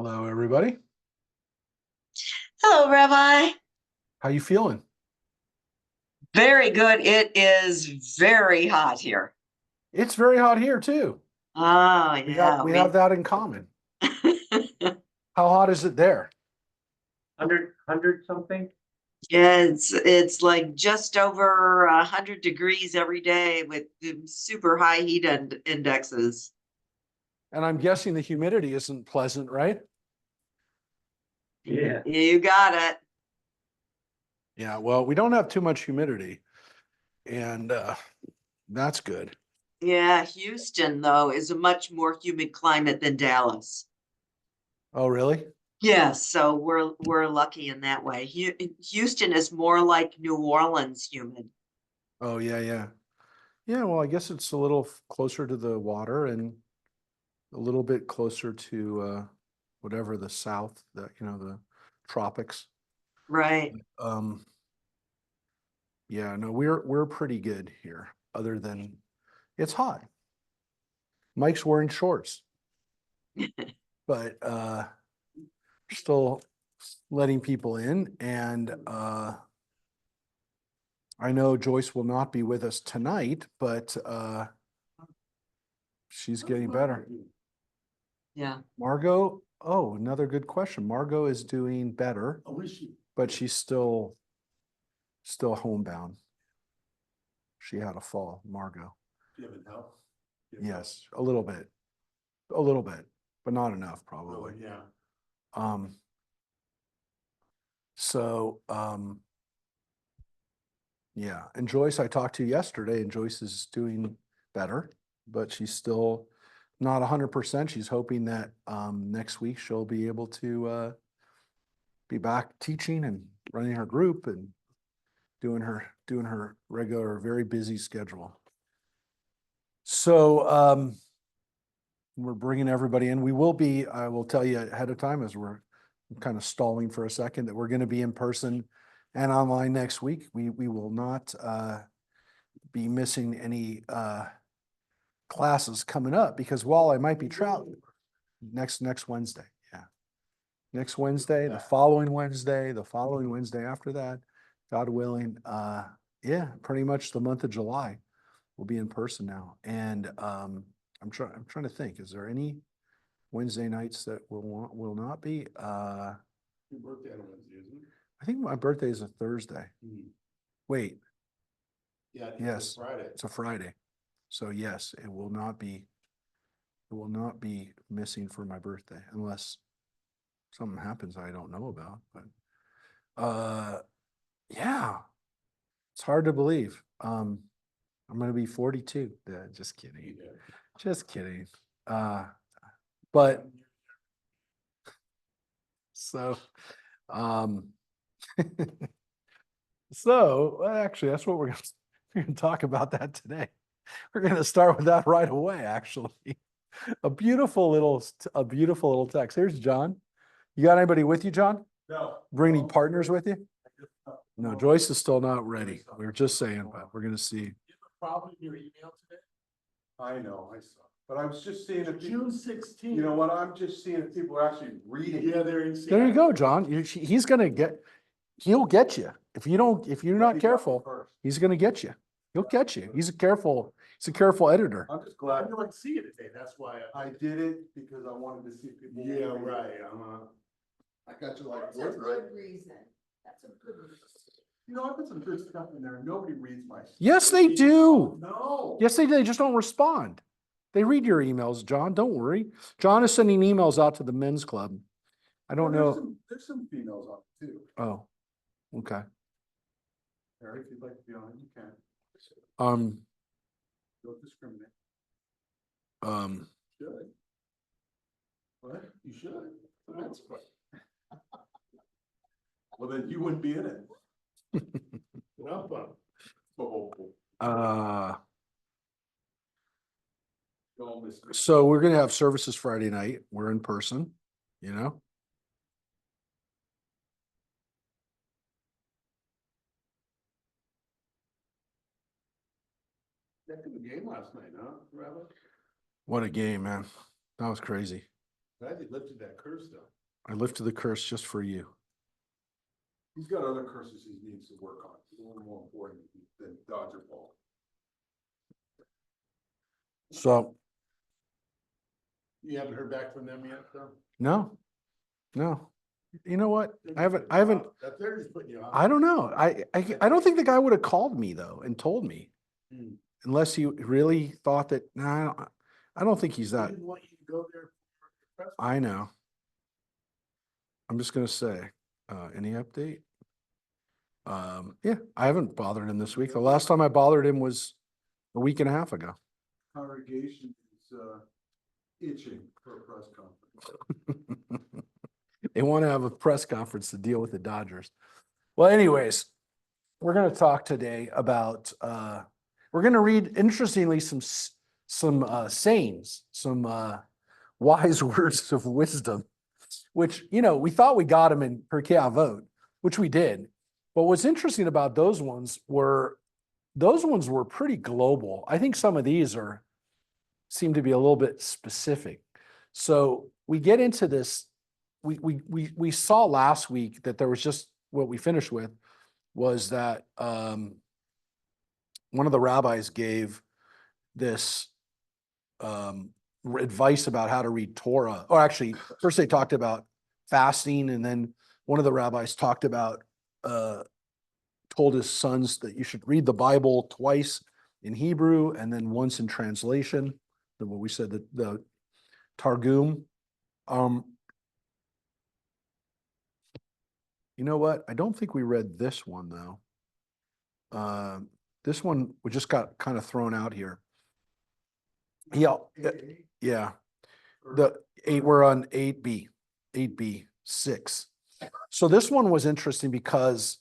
Hello, everybody. Hello, Rabbi. How you feeling? Very good. It is very hot here. It's very hot here too. Oh, We have yeah. we have that in common. How hot is it there? 100 something. It's like just over 100 degrees every day with super high heat indexes. And I'm guessing the humidity isn't pleasant, right? Yeah. You got it. Yeah, well, we don't have too much humidity, and that's good. Yeah, Houston, though, is a much more humid climate than Dallas. Oh, really? Yes, so we're lucky in that way. Houston is more like New Orleans humid. Oh, yeah, yeah. Yeah, well, I guess it's a little closer to the water and a little bit closer to whatever the south, the tropics. Right. Um, yeah, no, we're pretty good here, other than it's hot. Mike's wearing shorts, but still letting people in. And I know Joyce will not be with us tonight, but she's getting better. Yeah. Margot, oh, another good question. Margot is doing better, but she's still homebound. She had a fall, Margot. Do you have a help? Yes, a little bit, but not enough, probably. Yeah. So, yeah, and Joyce, I talked to yesterday, and Joyce is doing better, but she's still not 100%. She's hoping that next week she'll be able to be back teaching and running her group and doing her regular, very busy schedule. So we're bringing everybody in. We will be, I will tell you ahead of time, as we're kind of stalling for a second, that we're going to be in person and online next week. We will not be missing any classes coming up, because while I might be traveling next Wednesday, yeah, next Wednesday, the following Wednesday, after that, God willing, yeah, pretty much the month of July we'll be in person now. And I'm trying to think, is there any Wednesday nights that will not be? Your birthday on Wednesday, isn't it? I think my birthday is a Thursday. Wait, Yeah, I think yes, it's Friday. it's a Friday. So yes, it will not be missing for my birthday, unless something happens I don't know about. But yeah, it's hard to believe. I'm gonna be 42. Yeah, just kidding. Yeah. Just kidding. But so so actually that's what we're gonna talk about that today. We're gonna start with that right away, actually. A beautiful little text. Here's John. You got anybody with you, John? No. Bring any partners with you? No, Joyce is still not ready. We were just saying, but we're gonna see. You have a problem in your email today? I know, I saw. But I was just seeing if June 16th. You know what? I'm just seeing if people are actually reading. Yeah, they're in. There you go, John. He's gonna he'll get you. If you're not careful, he's gonna get you. He'll catch you. He's a careful editor. I'm just glad. I didn't like see it today. That's why I did it, because I wanted to see people. Yeah, right. I got you like. That's a good reason. That's a good reason. You know, I put some good stuff in there and nobody reads my stuff. Yes, they do. No. Yes, they do. They just don't respond. They read your emails, John. Don't worry. John is sending emails out to the men's club. I don't know. There's some females on it too. Oh, okay. Harry, if you'd like to be on it, you can. Don't discriminate. Should. What? You should. That's right. Well, then you wouldn't be in it. So we're gonna have services Friday night. We're in person, you know. That was a game last night, huh, Rabbi? What a game, man. That was crazy. Glad you lifted that curse though. I lifted the curse just for you. He's got other curses he needs to work on. It's a little more important than Dodger ball. So, You haven't heard back from them yet, though? no. You know what? I haven't, They're just putting you on. I don't know. I don't think the guy would have called me though and told me. Hmm. Unless he really thought that, nah, I don't think he's They that. didn't want you to go there. For the press I know. I'm just gonna say, any update? Yeah, I haven't bothered him this week. The last time I bothered him was a week and a half ago. Congregation is itching for a press conference. They want to have a press conference to deal with the Dodgers. Well, anyways, we're going to talk today about, we're going to read, interestingly, some sayings, some wise words of wisdom, which, we thought we got them in Pirkei Avot, which we did. But what's interesting about those ones were pretty global. I think some of these seem to be a little bit specific. So we get into this. We saw last week that there was just what we finished with was that one of the rabbis gave this advice about how to read Torah. Or actually, first they talked about fasting, and then one of the rabbis talked about told his sons that you should read the Bible twice in Hebrew and then once in translation. What we said, the Targum. You know what? I don't think we read this one though. This one we just got kind of thrown out here. Yeah, yeah. We're on 8B 6. So this one was interesting because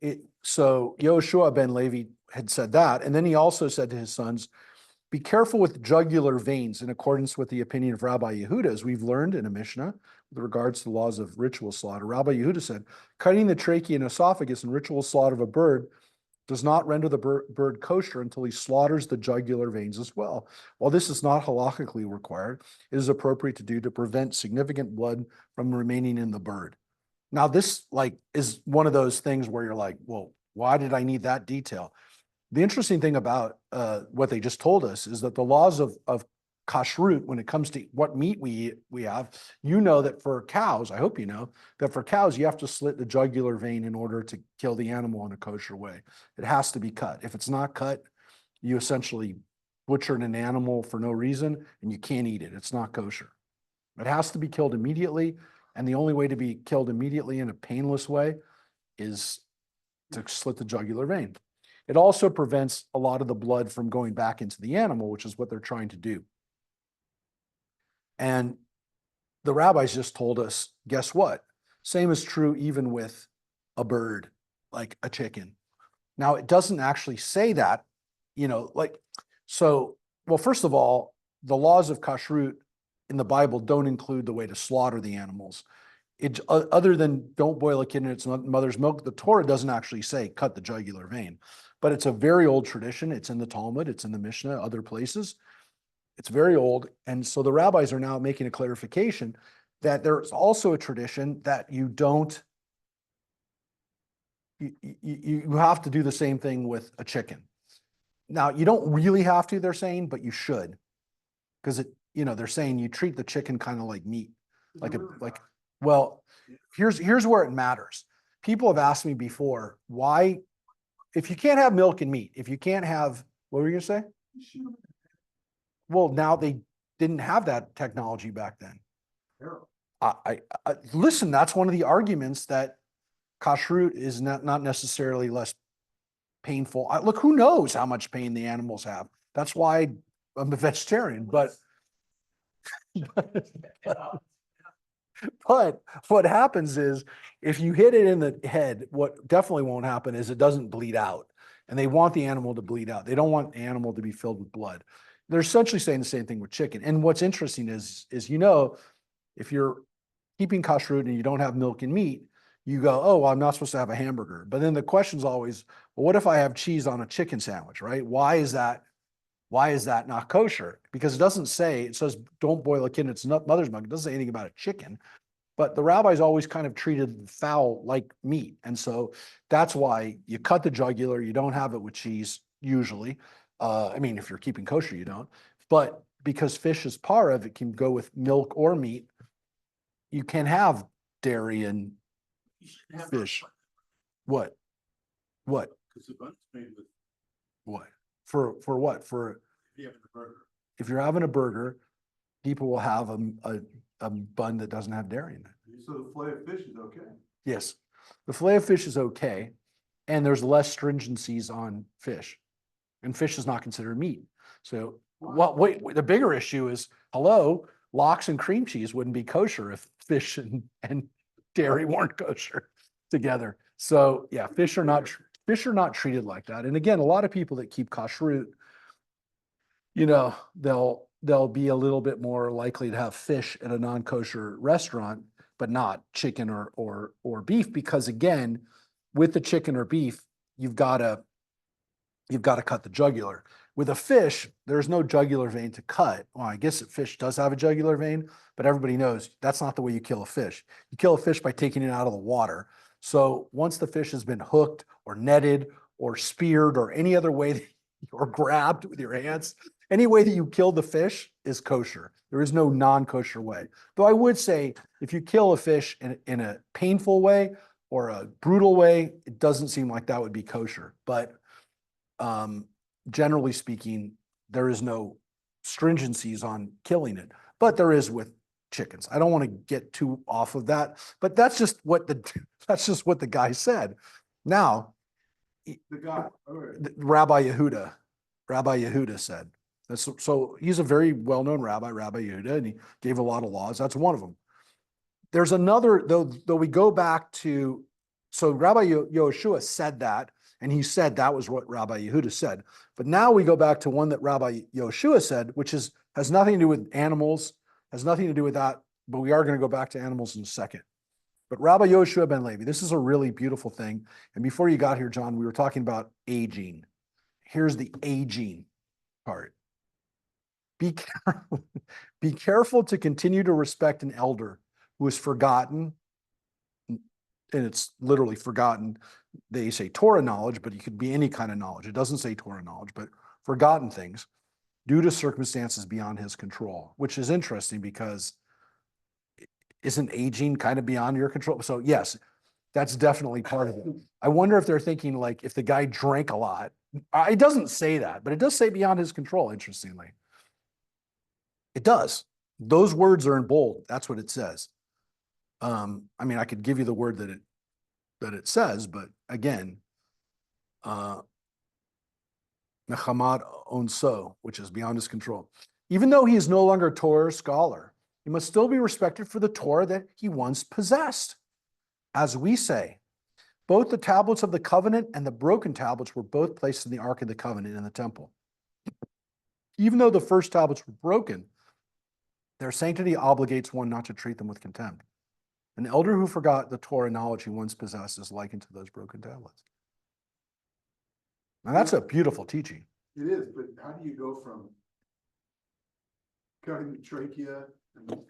Yoshua ben Levi had said that, and then he also said to his sons, be careful with jugular veins in accordance with the opinion of Rabbi Yehuda, as we've learned in a Mishnah with regards to the laws of ritual slaughter. Rabbi Yehuda said, cutting the trachea and esophagus in ritual slaughter of a bird does not render the bird kosher until he slaughters the jugular veins as well. While this is not halakhically required, it is appropriate to do to prevent significant blood from remaining in the bird. Now, this is one of those things where you're like, well, why did I need that detail? The interesting thing about what they just told us is that the laws of kashrut, when it comes to what meat we have, that for cows, I hope you know, that for cows, you have to slit the jugular vein in order to kill the animal in a kosher way. It has to be cut. If it's not cut, you essentially butchered an animal for no reason and you can't eat it. It's not kosher. It has to be killed immediately. And the only way to be killed immediately in a painless way is to slit the jugular vein. It also prevents a lot of the blood from going back into the animal, which is what they're trying to do. And the rabbis just told us, guess what? Same is true even with a bird, like a chicken. Now, it doesn't actually say that, well, first of all, the laws of kashrut in the Bible don't include the way to slaughter the animals. Other than don't boil a kid in its mother's milk, the Torah doesn't actually say cut the jugular vein. But it's a very old tradition. It's in the Talmud, it's in the Mishnah, other places. It's very old. And so the rabbis are now making a clarification that there's also a tradition that you have to do the same thing with a chicken. Now, you don't really have to, they're saying, but you should. Because they're saying you treat the chicken kind of like meat. Well, here's where it matters. People have asked me before, why, if you can't have milk and meat, if you can't have, what were you gonna say? Well, now they didn't have that technology back then. I listen, that's one of the arguments that kashrut is not necessarily less painful. Look, who knows how much pain the animals have? That's why I'm a vegetarian, but what happens is if you hit it in the head, what definitely won't happen is it doesn't bleed out. And they want the animal to bleed out. They don't want the animal to be filled with blood. They're essentially saying the same thing with chicken. And what's interesting is if you're keeping kashrut and you don't have milk and meat, you go, oh, well, I'm not supposed to have a hamburger. But then the question's always, well, what if I have cheese on a chicken sandwich, right? Why is that Why is that not kosher? Because it doesn't say, it says, don't boil a kid in its mother's milk. It doesn't say anything about a chicken. But the rabbis always kind of treated fowl like meat. And so that's why you cut the jugular. You don't have it with cheese usually. I mean, if you're keeping kosher, you don't. But because fish is pareve, it can go with milk or meat. You can have dairy and fish. What? What? Because the bun's made with, What? For what? For if you have a burger. if you're having a burger, people will have a bun that doesn't have dairy in it. So the fillet of fish is okay. Yes, the fillet of fish is okay, and there's less stringencies on fish, and fish is not considered meat. So, wait, the bigger issue is, hello, lox and cream cheese wouldn't be kosher if fish and dairy weren't kosher together. So, yeah, fish are not treated like that. And again, a lot of people that keep kashrut, you know, they'll be a little bit more likely to have fish at a non-kosher restaurant, but not chicken or beef, because again, with the chicken or beef, you've got to cut the jugular. With a fish, there's no jugular vein to cut. Well, I guess a fish does have a jugular vein, but everybody knows that's not the way you kill a fish. You kill a fish by taking it out of the water. So once the fish has been hooked or netted or speared or any other way or grabbed with your hands, any way that you kill the fish is kosher. There is no non-kosher way. Though I would say if you kill a fish in a painful way or a brutal way, it doesn't seem like that would be kosher. But generally speaking, there is no stringencies on killing it, but there is with chickens. I don't want to get too off of that, but that's just what the guy said. Now, The guy, all right. Rabbi Yehuda said. So he's a very well-known rabbi, Rabbi Yehuda, and he gave a lot of laws. That's one of them. There's another, though we go back to, so Rabbi Yehoshua said that, and he said that was what Rabbi Yehuda said. But now we go back to one that Rabbi Yehoshua said, which has nothing to do with animals, has nothing to do with that, but we are going to go back to animals in a second. But Rabbi Yehoshua ben Levi, this is a really beautiful thing. And before you got here, John, we were talking about aging. Here's the aging part. Be careful to continue to respect an elder who is forgotten, and it's literally forgotten. They say Torah knowledge, but it could be any kind of knowledge. It doesn't say Torah knowledge, but forgotten things due to circumstances beyond his control, which is interesting because isn't aging kind of beyond your control? So yes, that's definitely part of it. I wonder if they're thinking like if the guy drank a lot. It doesn't say that, but it does say beyond his control, interestingly. It does. Those words are in bold. That's what it says. I mean, I could give you the word that it says, but again, Nechamad onso, which is beyond his control. Even though he is no longer a Torah scholar, he must still be respected for the Torah that he once possessed. As we say, both the tablets of the covenant and the broken tablets were both placed in the Ark of the Covenant in the temple. Even though the first tablets were broken, their sanctity obligates one not to treat them with contempt. An elder who forgot the Torah knowledge he once possessed is likened to those broken tablets. Now that's a beautiful teaching. It is, but how do you go from cutting the trachea to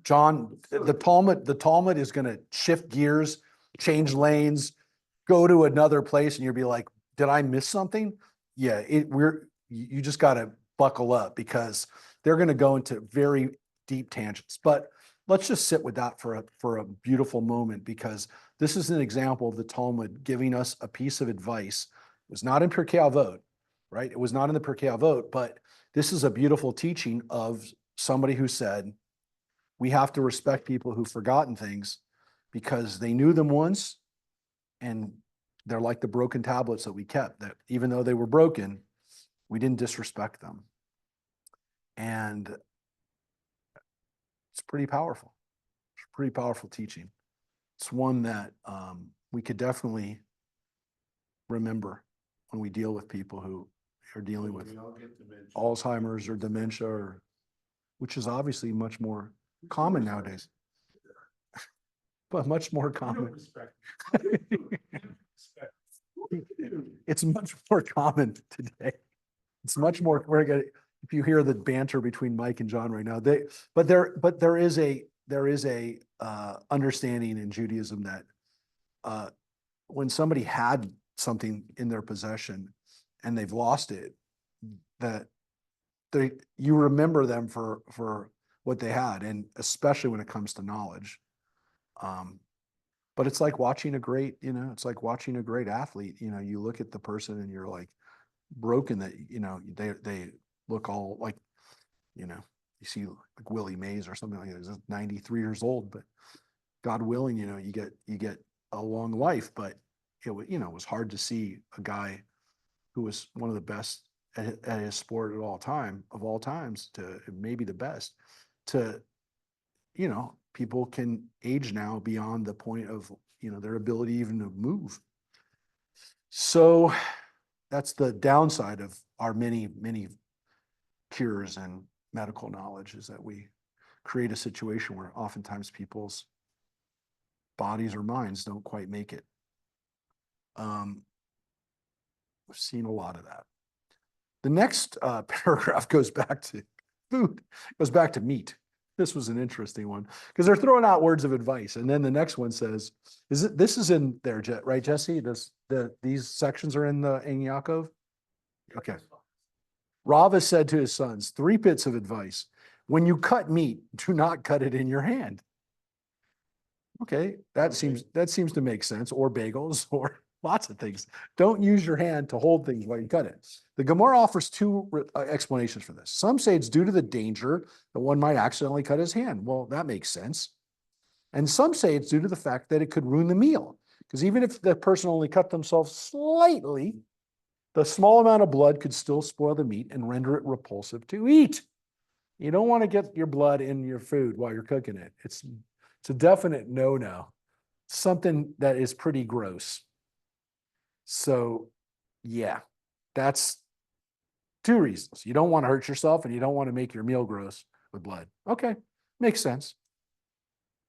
John, the Talmud is going to shift gears, change lanes, go to another place, and you'll be like, "Did I miss something?" Yeah, you just got to buckle up because they're going to go into very deep tangents. But let's just sit with that for a beautiful moment, because this is an example of the Talmud giving us a piece of advice. It was not in Pirkei Avot, right? It was not in the Pirkei Avot, but this is a beautiful teaching of somebody who said, we have to respect people who've forgotten things because they knew them once, and they're like the broken tablets that we kept, that even though they were broken, we didn't disrespect them. And it's pretty powerful. It's a pretty powerful teaching. It's one that we could definitely remember when we deal with people who are dealing with we all get dementia. Alzheimer's or dementia, which is obviously much more common nowadays. But much more common. It's much more common today. It's much more, we're gonna, if you hear the banter between Mike and John right now, but there is a understanding in Judaism that when somebody had something in their possession and they've lost it, that you remember them for what they had, and especially when it comes to knowledge. But it's like watching a great, it's like watching a great athlete. You look at the person and you're like broken that, they look all like, you see like Willie Mays or something like that. He's 93 years old, but God willing, you get a long life. But it was hard to see a guy who was one of the best at his sport of all times, to maybe the best, to, people can age now beyond the point of, their ability even to move. So that's the downside of our many, many cures and medical knowledge, is that we create a situation where oftentimes people's bodies or minds don't quite make it. We've seen a lot of that. The next paragraph goes back to food, goes back to meat. This was an interesting one because they're throwing out words of advice. And then the next one says, this is in there, right, Jesse? These sections are in the Ein Yaakov? Okay. Rava said to his sons, 3 bits of advice. When you cut meat, do not cut it in your hand. Okay, that seems to make sense. Or bagels, or lots of things. Don't use your hand to hold things while you cut it. The Gemara offers 2 explanations for this. Some say it's due to the danger that one might accidentally cut his hand. Well, that makes sense. And some say it's due to the fact that it could ruin the meal. Because even if the person only cut themselves slightly, the small amount of blood could still spoil the meat and render it repulsive to eat. You don't want to get your blood in your food while you're cooking it. It's a definite no-no. Something that is pretty gross. So, yeah, that's 2 reasons. You don't want to hurt yourself and you don't want to make your meal gross with blood. Okay, makes sense.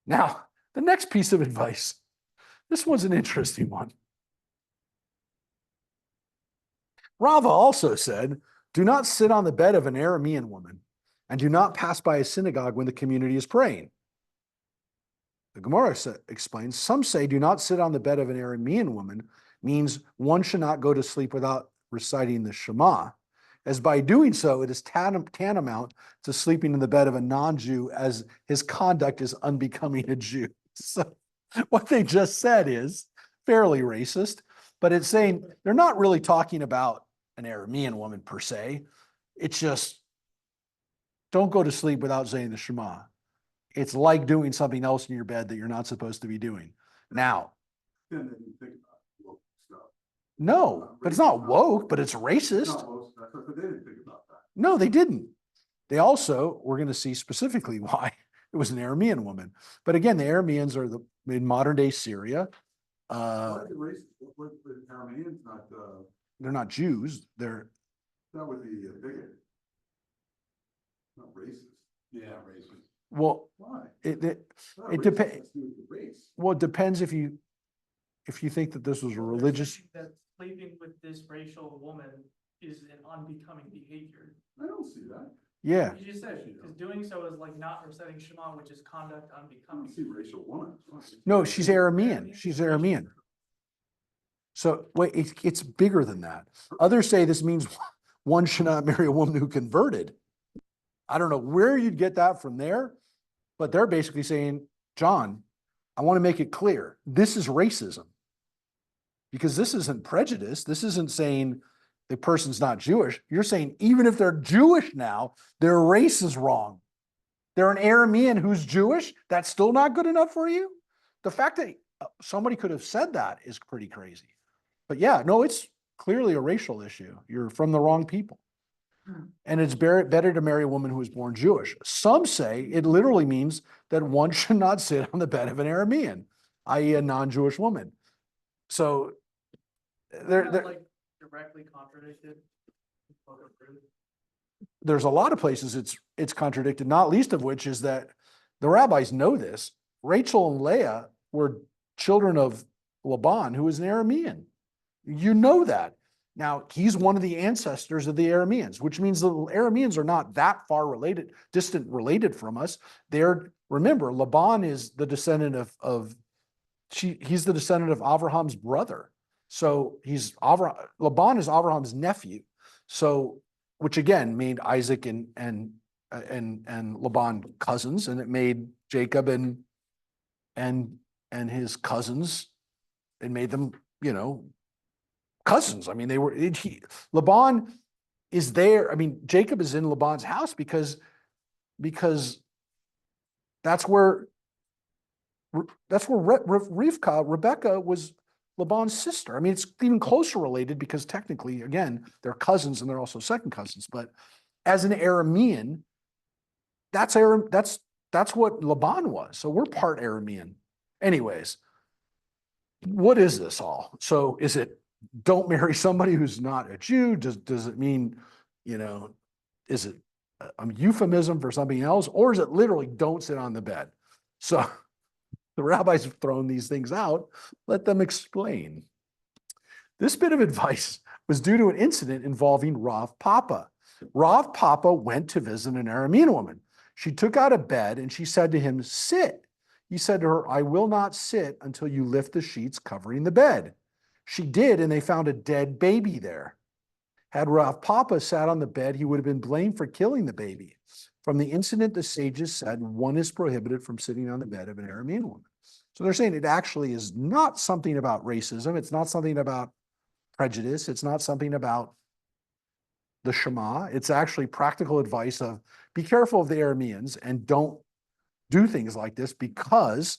Now, the next piece of advice. This one's an interesting one. Rava also said, do not sit on the bed of an Aramean woman, and do not pass by a synagogue when the community is praying. The Gemara explains, some say do not sit on the bed of an Aramean woman means one should not go to sleep without reciting the Shema, as by doing so, it is tantamount to sleeping in the bed of a non-Jew, as his conduct is unbecoming a Jew. So what they just said is fairly racist, but it's saying they're not really talking about an Aramean woman per se. It's just, don't go to sleep without saying the Shema. It's like doing something else in your bed that you're not supposed to be doing. Now, Then they didn't think about woke stuff. no, but it's not woke, but it's racist. Not woke stuff, but they didn't think about that. No, they didn't. They also, we're going to see specifically why it was an Aramean woman. But again, the Arameans are in modern day Syria. Why is it racist? What the Arameans not, They're not Jews. They're, that would be a bigot. Not racist. Yeah, racist. well, Why? it Not it racist, depends. has to do with the race. Well, it depends if you think that this was a religious. That sleeping with this racial woman is an unbecoming behavior. I don't see that. Yeah. You just said, because doing so is like not reciting Shema, which is conduct I don't unbecoming. see racial woman. No, she's Aramean. She's Aramean. So wait, it's bigger than that. Others say this means one should not marry a woman who converted. I don't know where you'd get that from there, but they're basically saying, John, I want to make it clear. This is racism. Because this isn't prejudice. This isn't saying the person's not Jewish. You're saying even if they're Jewish now, their race is wrong. They're an Aramean who's Jewish. That's still not good enough for you? The fact that somebody could have said that is pretty crazy. But yeah, no, it's clearly a racial issue. You're from the wrong people. And it's better to marry a woman who was born Jewish. Some say it literally means that one should not sit on the bed of an Aramean, i.e. a non-Jewish woman. So They're like directly contradicted. there's a lot of places it's contradicted, not least of which is that the rabbis know this. Rachel and Leah were children of Laban, who was an Aramean. You know that. Now, he's one of the ancestors of the Arameans, which means the Arameans are not that far distant related from us. Remember, Laban is the descendant he's the descendant of Abraham's brother. So Laban is Abraham's nephew. So, which again made Isaac and Laban cousins, and it made Jacob and his cousins, it made them, cousins. I mean, Laban is there. I mean, Jacob is in Laban's house because that's where Rebecca was Laban's sister. I mean, it's even closer related because technically, again, they're cousins and they're also second cousins. But as an Aramean, that's what Laban was. So we're part Aramean. Anyways, what is this all? So is it don't marry somebody who's not a Jew? Does it mean, is it a euphemism for something else? Or is it literally don't sit on the bed? So the rabbis have thrown these things out. Let them explain. This bit of advice was due to an incident involving Rav Papa. Rav Papa went to visit an Aramean woman. She took out a bed and she said to him, "Sit." He said to her, "I will not sit until you lift the sheets covering the bed." She did, and they found a dead baby there. Had Rav Papa sat on the bed, he would have been blamed for killing the baby. From the incident, the sages said one is prohibited from sitting on the bed of an Aramean woman. So they're saying it actually is not something about racism. It's not something about prejudice. It's not something about the Shema. It's actually practical advice of be careful of the Arameans and don't do things like this, because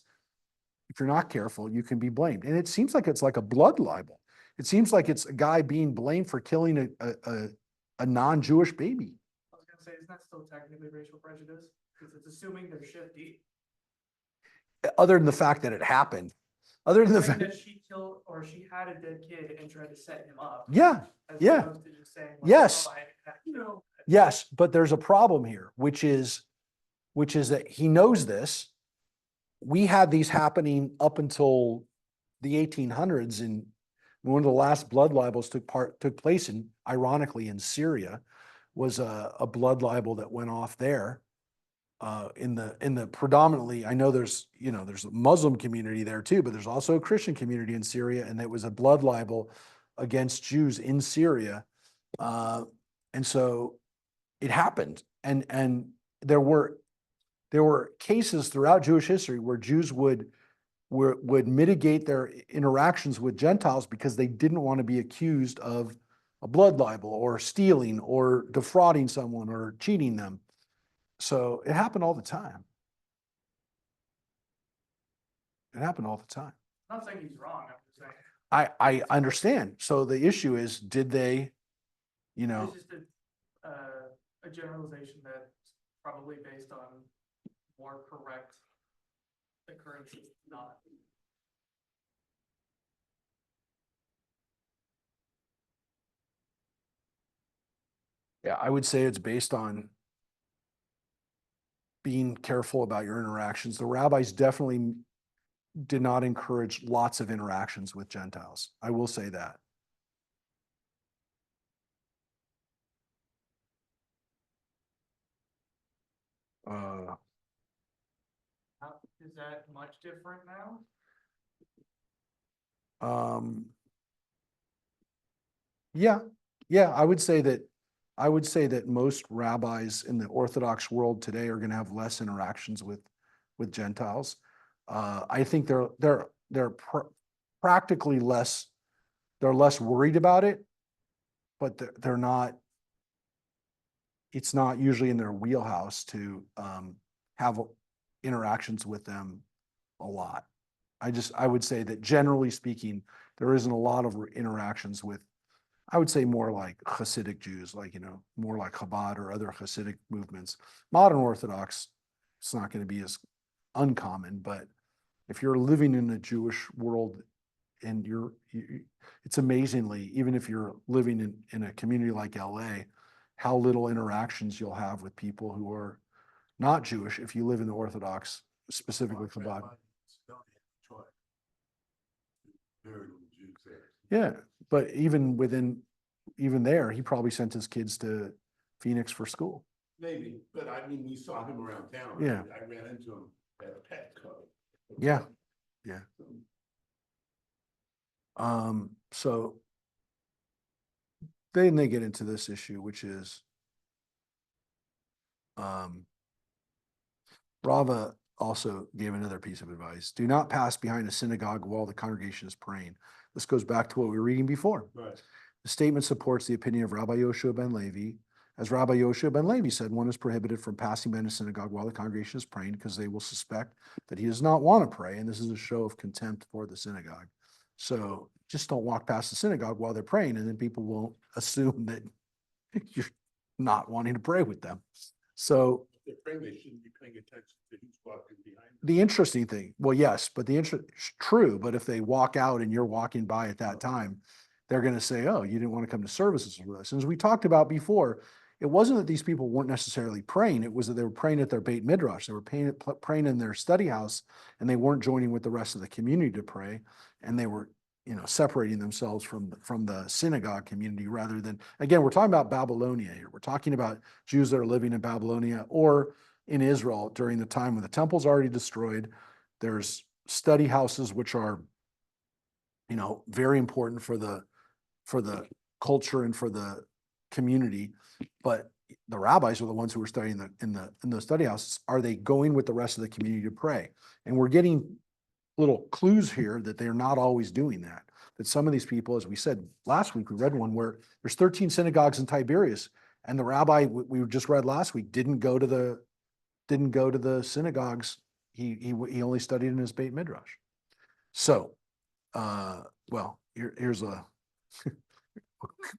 if you're not careful, you can be blamed. And it seems like it's like a blood libel. It seems like it's a guy being blamed for killing a non-Jewish baby. I was gonna say, isn't that still technically racial prejudice? Because it's assuming they're shifty. Other than the fact that it happened. Other than the Saying fact, that she killed or she had a dead kid and tried to set him up. yeah, As yeah. opposed to just saying, like, Yes. "Oh, I had to kill." yes, but there's a problem here, which is that he knows this. We had these happening up until the 1800s, and one of the last blood libels took place ironically in Syria, was a blood libel that went off there. In the predominantly, I know there's a Muslim community there too, but there's also a Christian community in Syria, and it was a blood libel against Jews in Syria. And so it happened. And there were cases throughout Jewish history where Jews would mitigate their interactions with Gentiles because they didn't want to be accused of a blood libel or stealing or defrauding someone or cheating them. So it happened all the time. It happened all the time. I'm not saying he's wrong, I'm just saying. I understand. So the issue is, did they, It's just a generalization that's probably based on more correct occurrences, not. yeah, I would say it's based on being careful about your interactions. The rabbis definitely did not encourage lots of interactions with Gentiles. I will say that. Is that much different now? Yeah, I would say that most rabbis in the Orthodox world today are going to have less interactions with Gentiles. I think they're practically less. They're less worried about it, but they're not. It's not usually in their wheelhouse to have interactions with them a lot. I would say that generally speaking, there isn't a lot of interactions with, I would say more like Hasidic Jews, like, more like Chabad or other Hasidic movements. Modern Orthodox, it's not going to be as uncommon, but if you're living in a Jewish world and it's amazingly, even if you're living in a community like LA, how little interactions you'll have with people who are not Jewish if you live in the Orthodox, specifically Chabad. Very little Jews there. Yeah, but even within even there, he probably sent his kids to Phoenix for school. Maybe, but I mean, we saw him around town. Yeah. I ran into him at a Petco. Yeah. Yeah. So then they get into this issue, which is, Rava also gave another piece of advice. Do not pass behind a synagogue while the congregation is praying. This goes back to what we were reading before. Right. The statement supports the opinion of Rabbi Yoshua ben Levi. As Rabbi Yoshua ben Levi said, one is prohibited from passing by a synagogue while the congregation is praying because they will suspect that he does not want to pray, and this is a show of contempt for the synagogue. So just don't walk past the synagogue while they're praying, and then people won't assume that you're not wanting to pray with them. So If they're praying, they shouldn't be paying attention to who's walking behind them. the interesting thing, well, yes, but true, but if they walk out and you're walking by at that time, they're going to say, oh, you didn't want to come to services with us. And as we talked about before, it wasn't that these people weren't necessarily praying. It was that they were praying at their Beit Midrash. They were praying in their study house, and they weren't joining with the rest of the community to pray. And they were, separating themselves from the synagogue community rather than, again, we're talking about Babylonia here. We're talking about Jews that are living in Babylonia or in Israel during the time when the temple's already destroyed. There's study houses, which are, very important for the culture and for the community. But the rabbis are the ones who are studying in the study houses. Are they going with the rest of the community to pray? And we're getting little clues here that they're not always doing that. That some of these people, as we said last week, we read one where there's 13 synagogues in Tiberias, and the rabbi we just read last week didn't go to the synagogues. He only studied in his Beit Midrash. So, here's a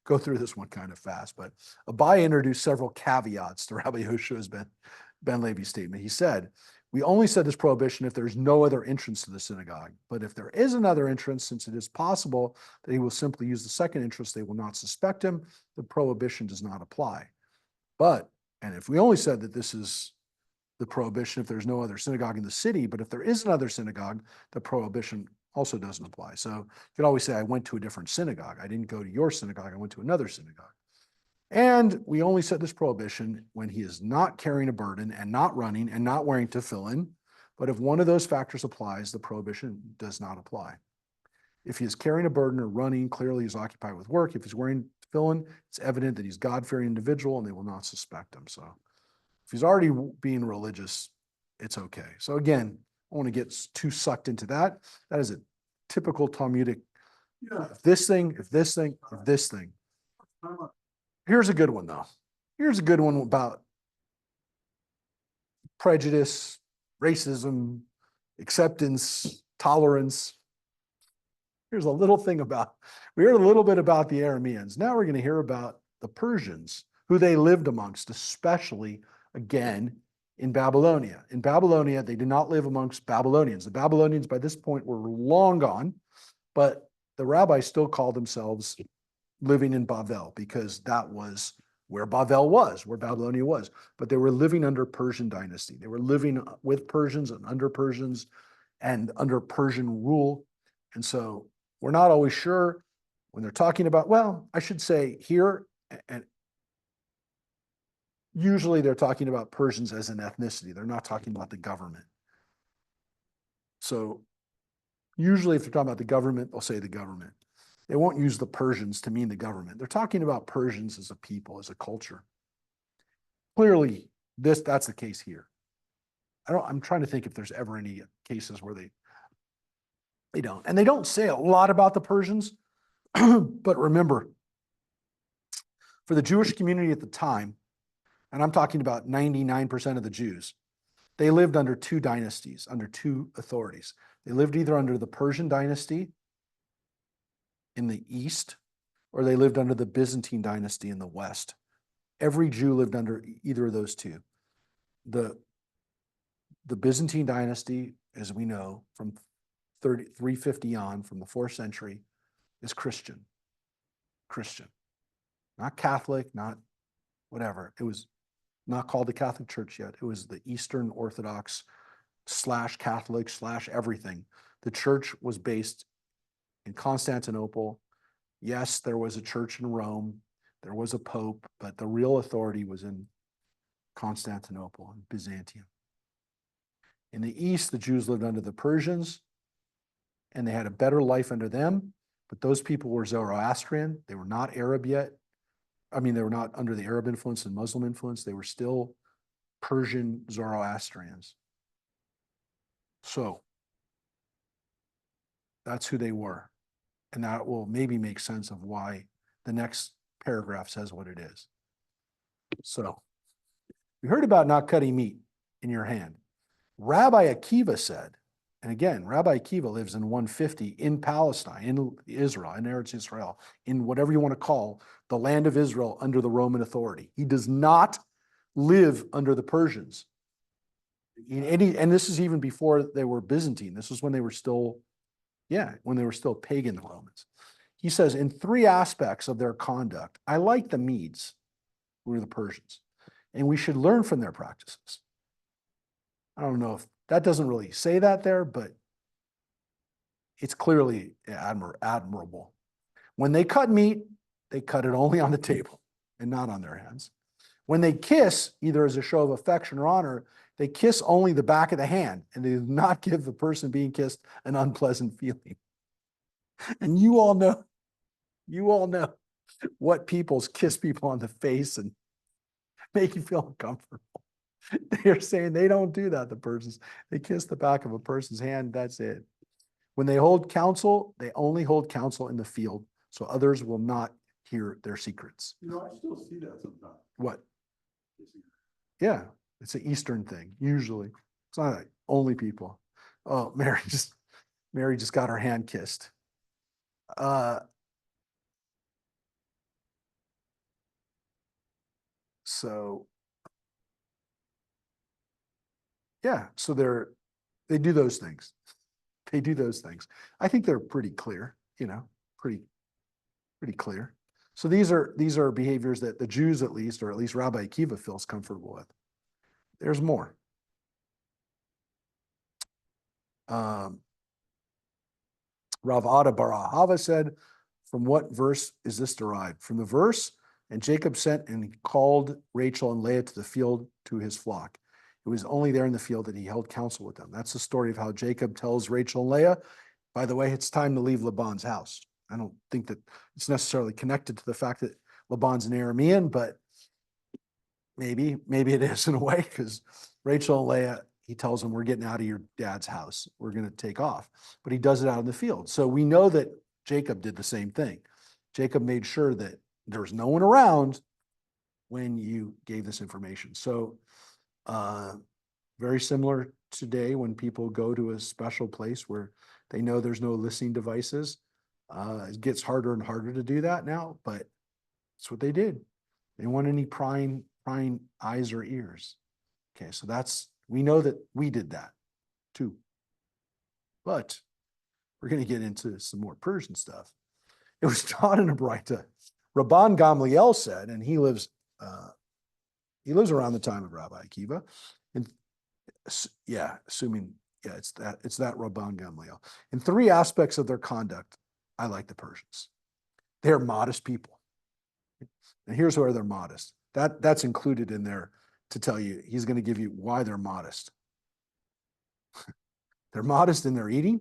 go through this one kind of fast, but Abai introduced several caveats to Rabbi Yoshua's Ben Levi's statement. He said, we only said this prohibition if there's no other entrance to the synagogue. But if there is another entrance, since it is possible that he will simply use the second entrance, they will not suspect him. The prohibition does not apply. And if we only said that this is the prohibition if there's no other synagogue in the city, but if there is another synagogue, the prohibition also doesn't apply. So you could always say, I went to a different synagogue. I didn't go to your synagogue. I went to another synagogue. And we only set this prohibition when he is not carrying a burden and not running and not wearing tefillin. But if one of those factors applies, the prohibition does not apply. If he is carrying a burden or running, clearly he's occupied with work. If he's wearing tefillin, it's evident that he's God-fearing individual and they will not suspect him. So if he's already being religious, it's okay. So again, I want to get too sucked into that. That is a typical Talmudic, if this thing. Here's a good one, though. Here's a good one about prejudice, racism, acceptance, tolerance. Here's a little thing we heard a little bit about the Arameans. Now we're going to hear about the Persians, who they lived amongst, especially, again, in Babylonia. In Babylonia, they did not live amongst Babylonians. The Babylonians, by this point, were long gone, but the rabbis still called themselves living in Bavel, because that was where Bavel was, where Babylonia was. But they were living under Persian dynasty. They were living with Persians and under Persian rule. And so we're not always sure when they're talking about, well, I should say here, and usually they're talking about Persians as an ethnicity. They're not talking about the government. So usually if they're talking about the government, they'll say the government. They won't use the Persians to mean the government. They're talking about Persians as a people, as a culture. Clearly, that's the case here. I'm trying to think if there's ever any cases where they don't. And they don't say a lot about the Persians, but remember, for the Jewish community at the time, and I'm talking about 99% of the Jews, they lived under two dynasties, under two authorities. They lived either under the Persian dynasty in the east, or they lived under the Byzantine dynasty in the west. Every Jew lived under either of those two. The Byzantine dynasty, as we know, from 350 on, from the 4th century, is Christian. Not Catholic, not whatever. It was not called the Catholic Church yet. It was the Eastern Orthodox / Catholic / everything. The church was based in Constantinople, Yes, there was a church in Rome, there was a pope, but the real authority was in Constantinople and Byzantium. In the east, the Jews lived under the Persians, and they had a better life under them, but those people were Zoroastrian. They were not Arab yet. I mean, they were not under the Arab influence and Muslim influence. They were still Persian Zoroastrians. So that's who they were. And that will maybe make sense of why the next paragraph says what it is. So we heard about not cutting meat in your hand. Rabbi Akiva said, and again, Rabbi Akiva lives in 150 in Palestine, in Israel, in Eretz Israel, in whatever you want to call the land of Israel under the Roman authority. He does not live under the Persians. And this is even before they were Byzantine. This was when they were still, when they were still pagan Romans. He says, in 3 aspects of their conduct, I like the Medes, who were the Persians, and we should learn from their practices. I don't know if that doesn't really say that there, but it's clearly admirable. When they cut meat, they cut it only on the table and not on their hands. When they kiss, either as a show of affection or honor, they kiss only the back of the hand, and they do not give the person being kissed an unpleasant feeling. And you all know what people's kiss people on the face and make you feel uncomfortable. They're saying they don't do that, the Persians. They kiss the back of a person's hand, that's it. When they hold counsel, they only hold counsel in the field, so others will not hear their secrets. You know, I still see that sometimes. What? Yeah, it's an Eastern thing, usually. It's not like only people. Oh, Mary just got her hand kissed. So they do those things. They do those things. I think they're pretty clear, pretty clear. So these are behaviors that the Jews, at least, or at least Rabbi Akiva, feels comfortable with. There's more. Rav Ada bar Ahava said, from what verse is this derived? From the verse, and Jacob sent and called Rachel and Leah to the field to his flock. It was only there in the field that he held counsel with them. That's the story of how Jacob tells Rachel and Leah, by the way, it's time to leave Laban's house. I don't think that it's necessarily connected to the fact that Laban's an Aramean, but maybe it is in a way, because Rachel and Leah, he tells them, we're getting out of your dad's house. We're going to take off. But he does it out in the field. So we know that Jacob did the same thing. Jacob made sure that there was no one around when you gave this information. So very similar today when people go to a special place where they know there's no listening devices. It gets harder and harder to do that now, but that's what they did. They didn't want any prying eyes or ears. Okay, so we know that we did that too. But we're going to get into some more Persian stuff. It was taught in a Braita. Rabban Gamliel said, and he lives around the time of Rabbi Akiva, and it's that Rabban Gamliel. In 3 aspects of their conduct, I like the Persians. They're modest people. And here's where they're modest. That's included in there to tell you, he's going to give you why they're modest. They're modest in their eating,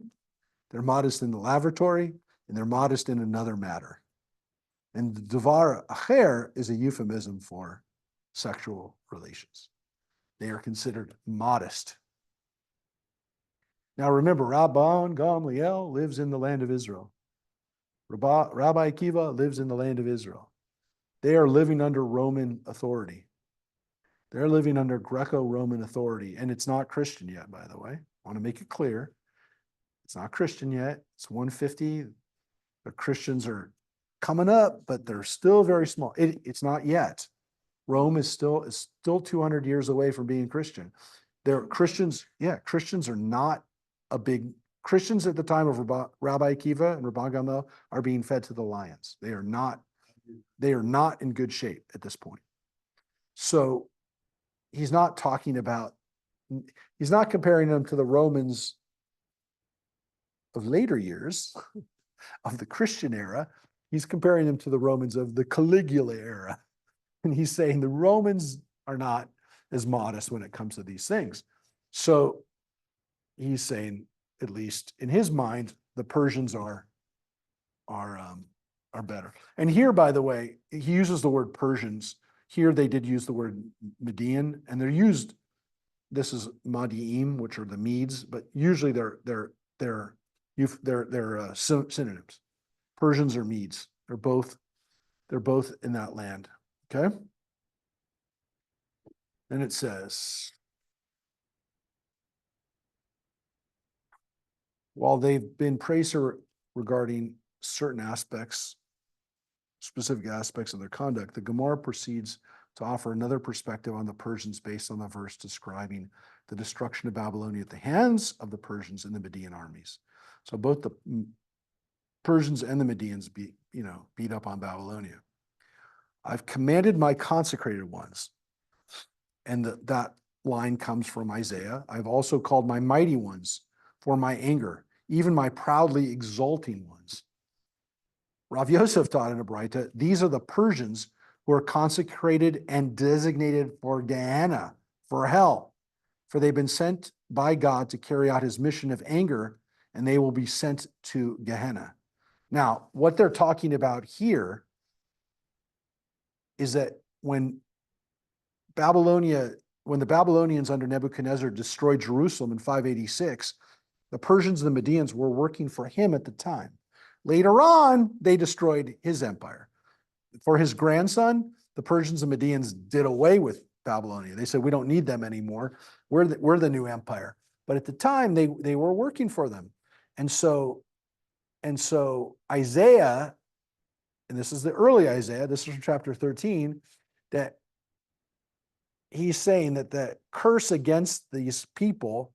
they're modest in the lavatory, and they're modest in another matter. And Devar Acher is a euphemism for sexual relations. They are considered modest. Now remember, Rabban Gamliel lives in the land of Israel. Rabbi Akiva lives in the land of Israel. They are living under Roman authority. They're living under Greco-Roman authority, and it's not Christian yet, by the way. I want to make it clear. It's not Christian yet. It's 150. The Christians are coming up, but they're still very small. It's not yet. Rome is still 200 years away from being Christian. They're Christians. Yeah, Christians are not a big. Christians at the time of Rabbi Akiva and Rabban Gamliel are being fed to the lions. They are not in good shape at this point. So he's not comparing them to the Romans of later years of the Christian era. He's comparing them to the Romans of the Caligula era. And he's saying the Romans are not as modest when it comes to these things. So he's saying, at least in his mind, the Persians are better. And here, by the way, he uses the word Persians. Here they did use the word Median, and they're used. This is Madiim, which are the Medes, but usually they're synonyms. Persians or Medes. They're both in that land. Okay. And it says, while they've been praised regarding certain aspects, specific aspects of their conduct, the Gemara proceeds to offer another perspective on the Persians based on the verse describing the destruction of Babylonia at the hands of the Persians and the Median armies. So both the Persians and the Medians beat up on Babylonia. I've commanded my consecrated ones. And that line comes from Isaiah. I've also called my mighty ones for my anger, even my proudly exulting ones. Rav Yosef taught in a Braita, these are the Persians who are consecrated and designated for Gehenna, for hell, for they've been sent by God to carry out his mission of anger, and they will be sent to Gehenna. Now, what they're talking about here is that when the Babylonians under Nebuchadnezzar destroyed Jerusalem in 586, the Persians and the Medians were working for him at the time. Later on, they destroyed his empire. For his grandson, the Persians and Medians did away with Babylonia. They said, we don't need them anymore. We're the new empire. But at the time, they were working for them. And so Isaiah, and this is the early Isaiah, this is from chapter 13, that he's saying that the curse against these people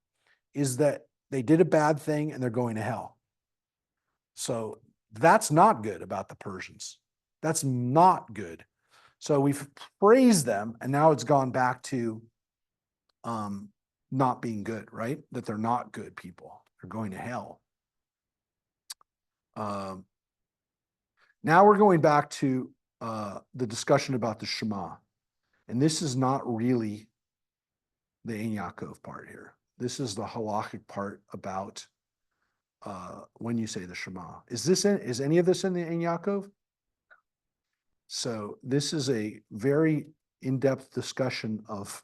is that they did a bad thing and they're going to hell. So that's not good about the Persians. That's not good. So we've praised them, and now it's gone back to not being good, right? That they're not good people. They're going to hell. Now we're going back to the discussion about the Shema. And this is not really the Ein Yaakov part here. This is the halachic part about when you say the Shema. Is any of this in the Ein Yaakov? So this is a very in-depth discussion of,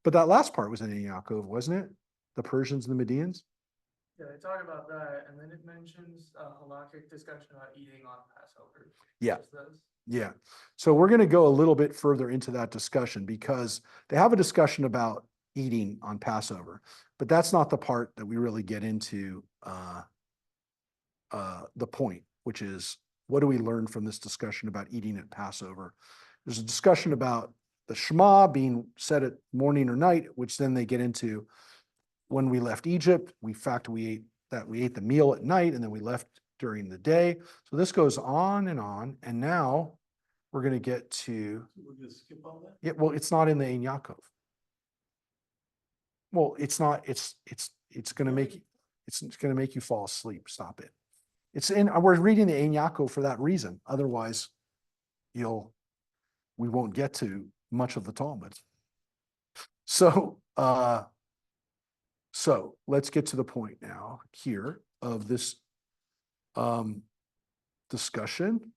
but that last part was in Ein Yaakov, wasn't it? The Persians and the Medians? Yeah, they talk about that, and then it mentions a halakhic discussion about eating on Passover. Yeah. Just those. Yeah. So we're going to go a little bit further into that discussion because they have a discussion about eating on Passover, but that's not the part that we really get into the point, which is what do we learn from this discussion about eating at Passover? There's a discussion about the Shema being said at morning or night, which then they get into when we left Egypt. We ate the meal at night and then we left during the day. So this goes on, and now we're going to get to. We're going to skip all that? Yeah, well, it's not in the Ein Yaakov. Well, it's not. It's going to make you. It's going to make you fall asleep. Stop it. We're reading the Ein Yaakov for that reason. Otherwise, we won't get to much of the Talmud. So let's get to the point now here of this discussion.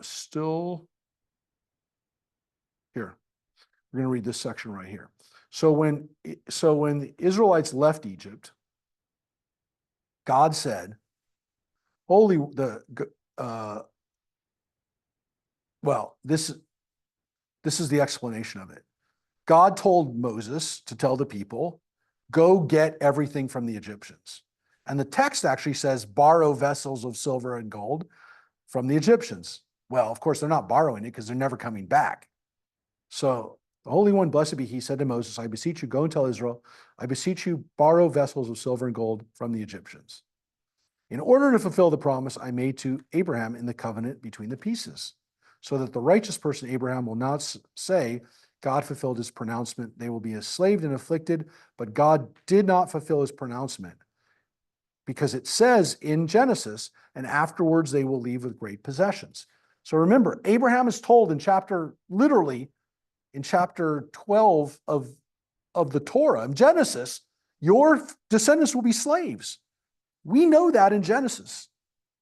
Still here. We're going to read this section right here. So when the Israelites left Egypt, God said, this is the explanation of it. God told Moses to tell the people, go get everything from the Egyptians. And the text actually says, borrow vessels of silver and gold from the Egyptians. Well, of course, they're not borrowing it because they're never coming back. So the Holy One, blessed be he, said to Moses, I beseech you, go and tell Israel, I beseech you, borrow vessels of silver and gold from the Egyptians, in order to fulfill the promise I made to Abraham in the covenant between the pieces, so that the righteous person Abraham will not say, God fulfilled his pronouncement, they will be enslaved and afflicted, but God did not fulfill his pronouncement. because it says in Genesis, and afterwards they will leave with great possessions. So remember, Abraham is told literally in chapter 12 of the Torah, in Genesis, your descendants will be slaves. We know that in Genesis.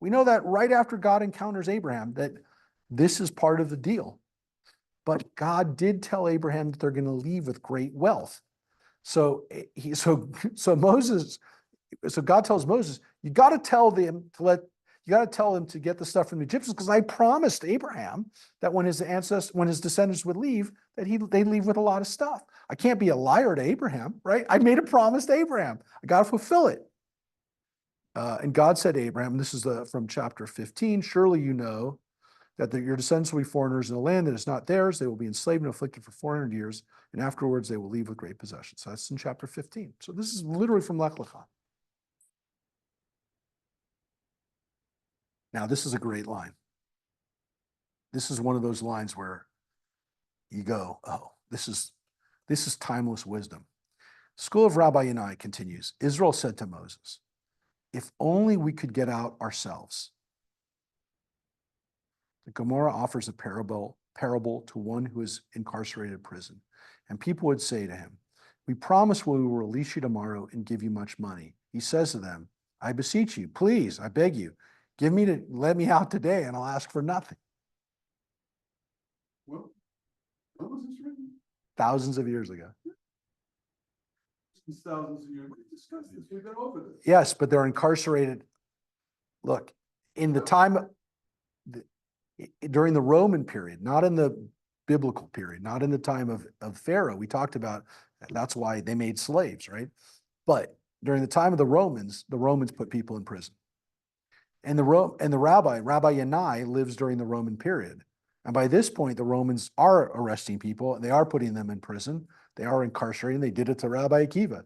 We know that right after God encounters Abraham, that this is part of the deal. But God did tell Abraham that they're going to leave with great wealth. So God tells Moses, you got to tell them to get the stuff from the Egyptians, because I promised Abraham that when his descendants would leave, that they'd leave with a lot of stuff. I can't be a liar to Abraham, right? I made a promise to Abraham. I got to fulfill it. And God said to Abraham, this is from chapter 15, surely you know that your descendants will be foreigners in a land that is not theirs. They will be enslaved and afflicted for 400 years, and afterwards they will leave with great possessions. So that's in chapter 15. So this is literally from Lech Lecha. Now, this is a great line. This is one of those lines where you go, oh, this is timeless wisdom. School of Rabbi Yanai continues, Israel said to Moses, if only we could get out ourselves. The Gemara offers a parable to one who is incarcerated in prison. And people would say to him, we promise we will release you tomorrow and give you much money. He says to them, I beseech you, please, I beg you, let me out today and I'll ask for nothing. Well, when was this written? Thousands of years ago. Since thousands of years. We discussed this. We've been over this. Yes, but they're incarcerated. Look, in the time, during the Roman period, not in the biblical period, not in the time of Pharaoh, we talked about, that's why they made slaves, right? But during the time of the Romans put people in prison. And the Rabbi Yanai lives during the Roman period. And by this point, the Romans are arresting people and they are putting them in prison. They are incarcerating. They did it to Rabbi Akiva.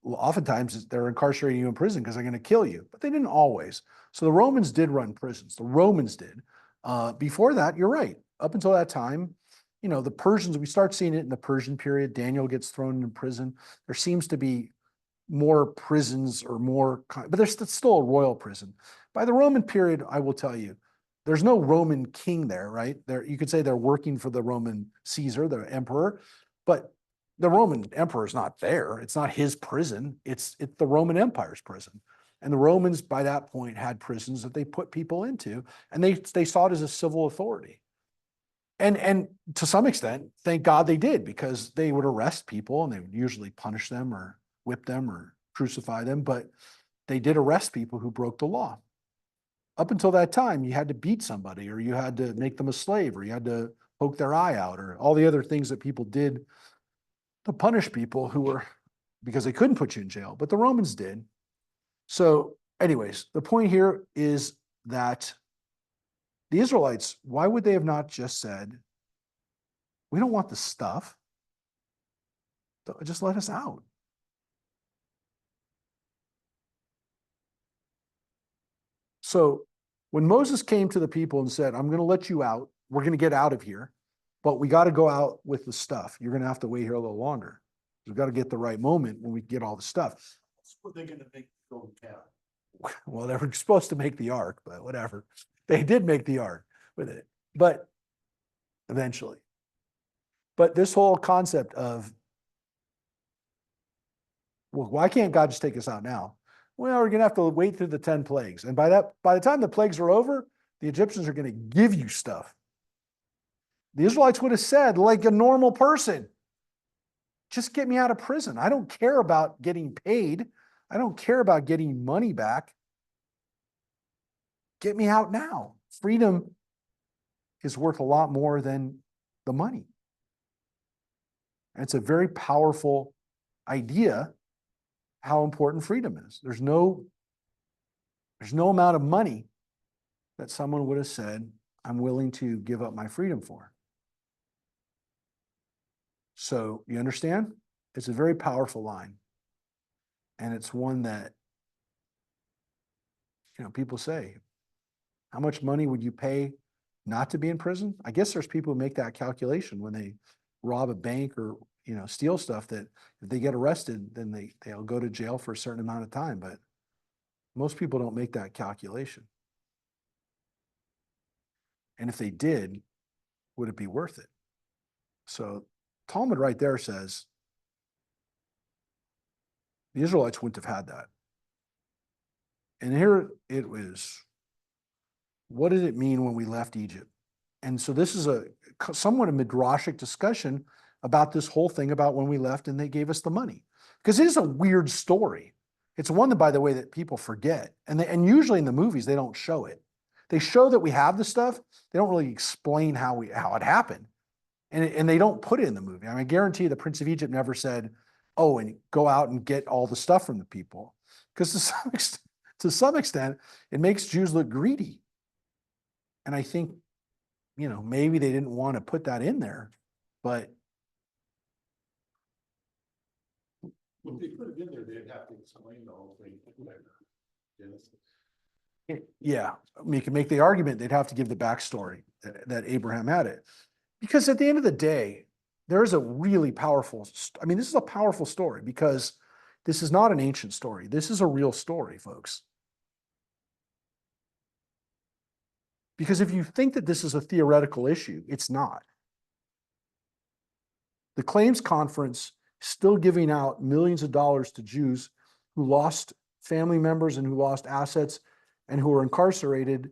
Oftentimes they're incarcerating you in prison because they're going to kill you, but they didn't always. So the Romans did run prisons. The Romans did. Before that, you're right. Up until that time, the Persians, we start seeing it in the Persian period. Daniel gets thrown in prison. There seems to be more prisons or more, but there's still a royal prison. By the Roman period, I will tell you, there's no Roman king there, right? You could say they're working for the Roman Caesar, the emperor, but the Roman emperor is not there. It's not his prison. It's the Roman Empire's prison. And the Romans, by that point, had prisons that they put people into, and they saw it as a civil authority. And to some extent, thank God they did, because they would arrest people and they would usually punish them or whip them or crucify them, but they did arrest people who broke the law. Up until that time, you had to beat somebody, or you had to make them a slave, or you had to poke their eye out, or all the other things that people did to punish people because they couldn't put you in jail, but the Romans did. So anyways, the point here is that the Israelites, why would they have not just said, we don't want the stuff, just let us out? So when Moses came to the people and said, I'm going to let you out, we're going to get out of here, but we got to go out with the stuff. You're going to have to wait here a little longer. We've got to get the right moment when we get all the stuff. That's what they're going to make the golden calf. Well, they were supposed to make the ark, but whatever. They did make the ark with it, but eventually. But this whole concept of, well, why can't God just take us out now? Well, we're going to have to wait through the 10 plagues. And by the time the plagues are over, the Egyptians are going to give you stuff. The Israelites would have said, like a normal person, just get me out of prison. I don't care about getting paid. I don't care about getting money back. Get me out now. Freedom is worth a lot more than the money. And it's a very powerful idea how important freedom is. There's no amount of money that someone would have said, I'm willing to give up my freedom for. So you understand? It's a very powerful line. And it's one that, people say, how much money would you pay not to be in prison? I guess there's people who make that calculation when they rob a bank or, steal stuff, that if they get arrested, then they'll go to jail for a certain amount of time. But Most people don't make that calculation. And if they did, would it be worth it? So Talmud right there says the Israelites wouldn't have had that. And here it was, what did it mean when we left Egypt? And so this is a somewhat a midrashic discussion about this whole thing about when we left and they gave us the money. Because it is a weird story. It's one that, by the way, that people forget. And usually in the movies, they don't show it. They show that we have the stuff. They don't really explain how it happened. And they don't put it in the movie. I mean, I guarantee you the Prince of Egypt never said, oh, and go out and get all the stuff from the people. Because to some extent, it makes Jews look greedy. And I think, maybe they didn't want to put that in there, but If they put it in there, they'd have to explain the whole thing. yeah, I mean, you can make the argument they'd have to give the backstory that Abraham had it. Because at the end of the day, there is a really powerful, this is a powerful story because this is not an ancient story. This is a real story, folks. Because if you think that this is a theoretical issue, it's not. The claims conference still giving out millions of dollars to Jews who lost family members and who lost assets and who were incarcerated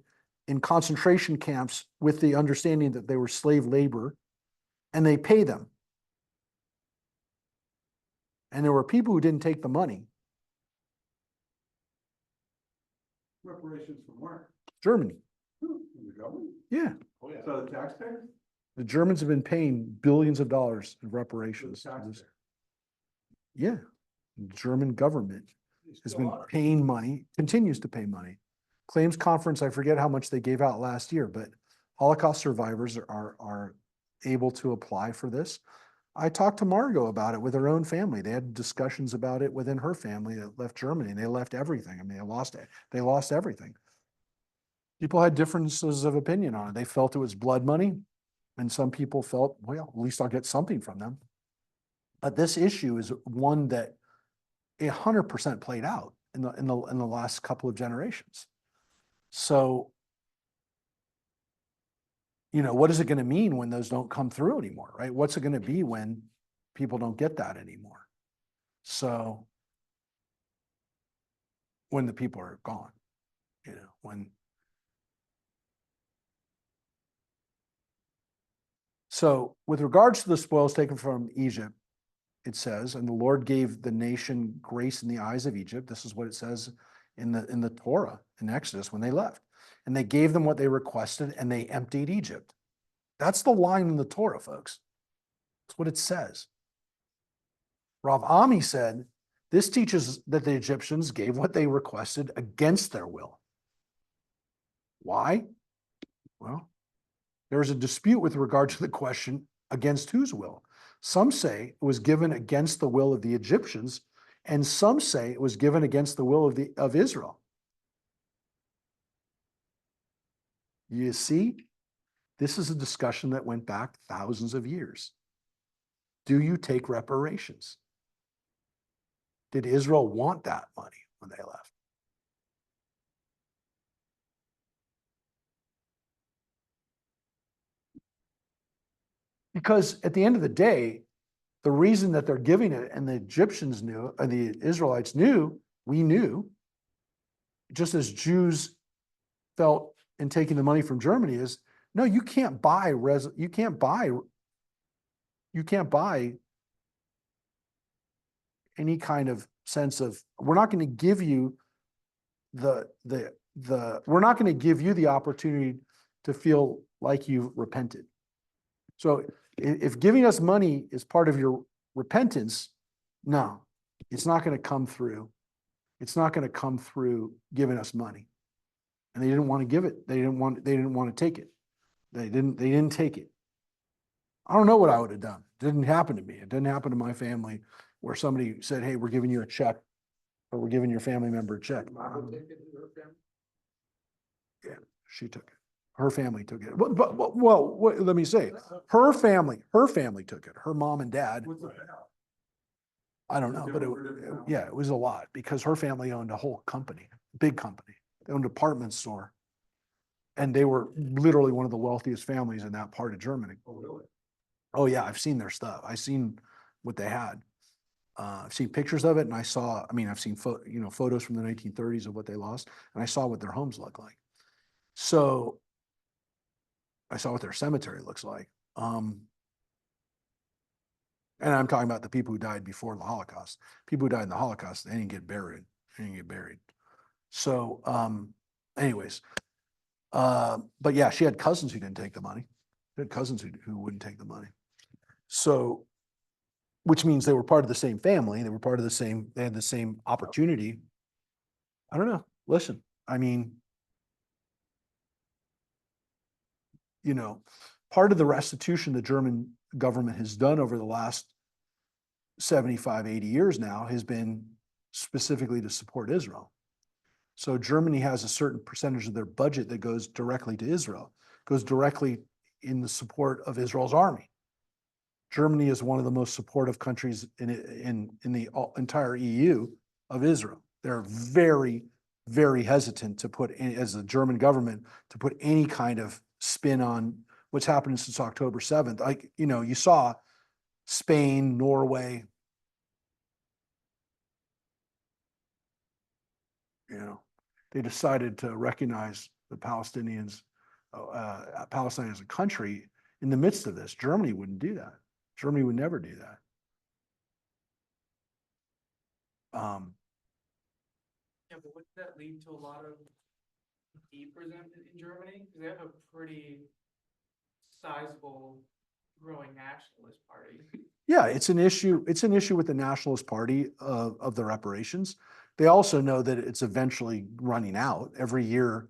in concentration camps with the understanding that they were slave labor, and they pay them. And there were people who didn't take the money. Reparations from where? Germany. From the government? Yeah. Oh, yeah. So the taxpayers? The Germans have been paying billions of dollars in For the reparations. to this. taxpayers. Yeah. The German government They has still been are. paying money, continues to pay money. Claims conference, I forget how much they gave out last year, but Holocaust survivors are able to apply for this. I talked to Margot about it with her own family. They had discussions about it within her family that left Germany. They left everything. I mean, they lost everything. People had differences of opinion on it. They felt it was blood money, and some people felt, well, at least I'll get something from them. But this issue is one that 100% played out in the last couple of generations. So, what is it going to mean when those don't come through anymore, right? What's it going to be when people don't get that anymore? So, when the people are gone, So with regards to the spoils taken from Egypt, it says, and the Lord gave the nation grace in the eyes of Egypt. This is what it says in the Torah, in Exodus, when they left. And they gave them what they requested, and they emptied Egypt. That's the line in the Torah, folks. That's what it says. Rav Ami said, this teaches that the Egyptians gave what they requested against their will. Why? Well, there is a dispute with regard to the question, against whose will? Some say it was given against the will of the Egyptians, and some say it was given against the will of Israel. You see, this is a discussion that went back thousands of years. Do you take reparations? Did Israel want that money when they left? Because at the end of the day, the reason that they're giving it, and the Egyptians knew, and the Israelites knew, we knew, just as Jews felt in taking the money from Germany, is no, you can't buy any kind of sense of, we're not going to give you we're not going to give you the opportunity to feel like you've repented. So if giving us money is part of your repentance, no, it's not going to come through. It's not going to come through giving us money. And they didn't want to give it. They didn't want to take it. They didn't take it. I don't know what I would have done. It didn't happen to me. It didn't happen to my family where somebody said, hey, we're giving you a check, or we're giving your family member a check. Yeah, she took it. Her family took it. Well, let me say, her family took it. Her mom and dad. I don't know, but it was a lot because her family owned a whole company. big company. They owned a department store. And they were literally one of the wealthiest families in that part of Germany. Oh, really? Oh yeah, I've seen their stuff. I've seen what they had. I've seen pictures of it and I've seen photos from the 1930s of what they lost, and I saw what their homes look like. So I saw what their cemetery looks like. And I'm talking about the people who died before the Holocaust. People who died in the Holocaust, they didn't get buried. They didn't get buried. So, anyways, but yeah, she had cousins who didn't take the money. She had cousins who wouldn't take the money. So, which means they were part of the same family. They were part of the same, they had the same opportunity. I don't know. Listen, I mean, part of the restitution the German government has done over the last 75, 80 years now has been specifically to support Israel. So Germany has a certain percentage of their budget that goes directly to Israel, goes directly in the support of Israel's army. Germany is one of the most supportive countries in the entire EU of Israel. They're very, very hesitant to put in, as the German government, to put any kind of spin on what's happened since October 7th. Like, you saw Spain, Norway, they decided to recognize the Palestinians, Palestine as a country in the midst of this. Germany wouldn't do that. Germany would never do that. Yeah, but wouldn't that lead to a lot of deep resentment in Germany? Because they have a pretty sizable growing nationalist party. Yeah, it's an issue. It's an issue with the Nationalist Party of the reparations. They also know that it's eventually running out every year.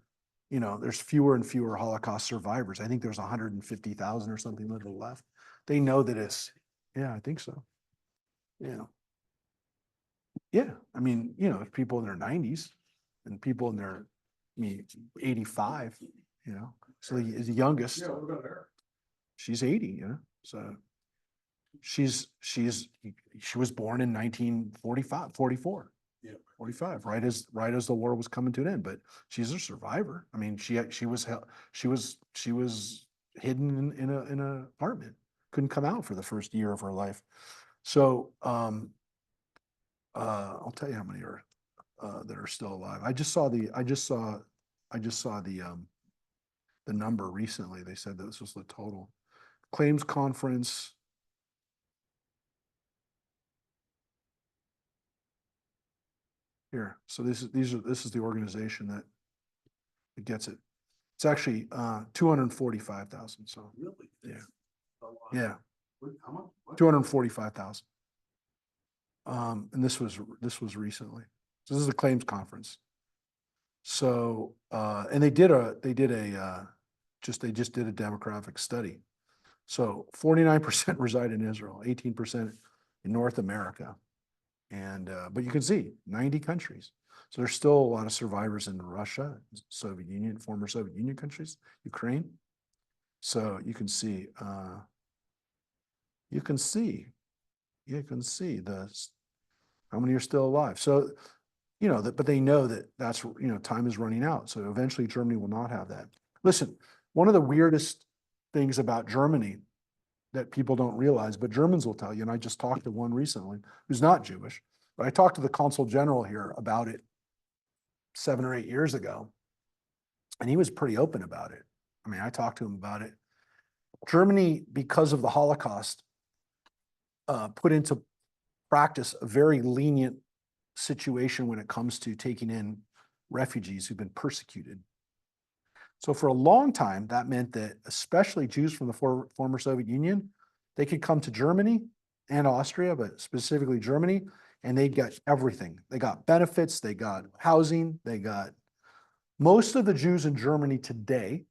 There's fewer and fewer Holocaust survivors. I think there's 150,000 or something that are left. They know that yeah, I think so. Yeah. Yeah. I mean, people in their 90s and people in their, 85, so the youngest, Yeah, what about her? she's 80, so she was born in 1945, 44. Yeah. 45, right as the war was coming to an end, but she's a survivor. I mean, she was hidden in an apartment, couldn't come out for the first year of her life. So, I'll tell you how many are that are still alive. I just saw the number recently. They said that this was the total claims conference. Here, so this is the organization that gets it. It's actually 245,000. So Really? Yeah. That's a lot. yeah, How much? What? 245,000. And this was recently. So this is a claims conference. So and they just did a demographic study. So 49% reside in Israel, 18% in North America. And, but you can see 90 countries. So there's still a lot of survivors in Russia, Soviet Union, former Soviet Union countries, Ukraine. So you can see how many are still alive. So, but they know that that's, time is running out. So eventually Germany will not have that. Listen, one of the weirdest things about Germany that people don't realize, but Germans will tell you, and I just talked to one recently who's not Jewish, but I talked to the consul general here about it 7 or 8 years ago, and he was pretty open about it. I mean, I talked to him about it. Germany, because of the Holocaust, put into practice a very lenient situation when it comes to taking in refugees who've been persecuted. So for a long time, that meant that especially Jews from the former Soviet Union, they could come to Germany and Austria, but specifically Germany, and they got everything. They got benefits, they got housing, they got most of the Jews in Germany today,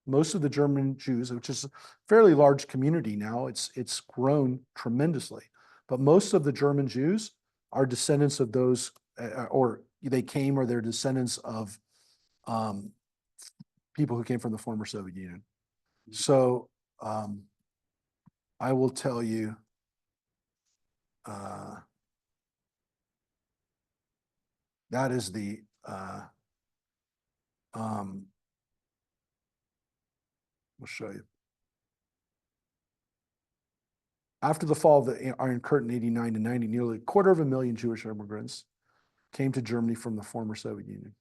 most of the German Jews, which is a fairly large community now, it's grown tremendously, but most of the German Jews are descendants of those, or they came, or they're descendants of people who came from the former Soviet Union. So I will tell you, that is the I'll show you. After the fall of the Iron Curtain, 89 to 90, nearly 250,000 Jewish immigrants came to Germany from the former Soviet Union.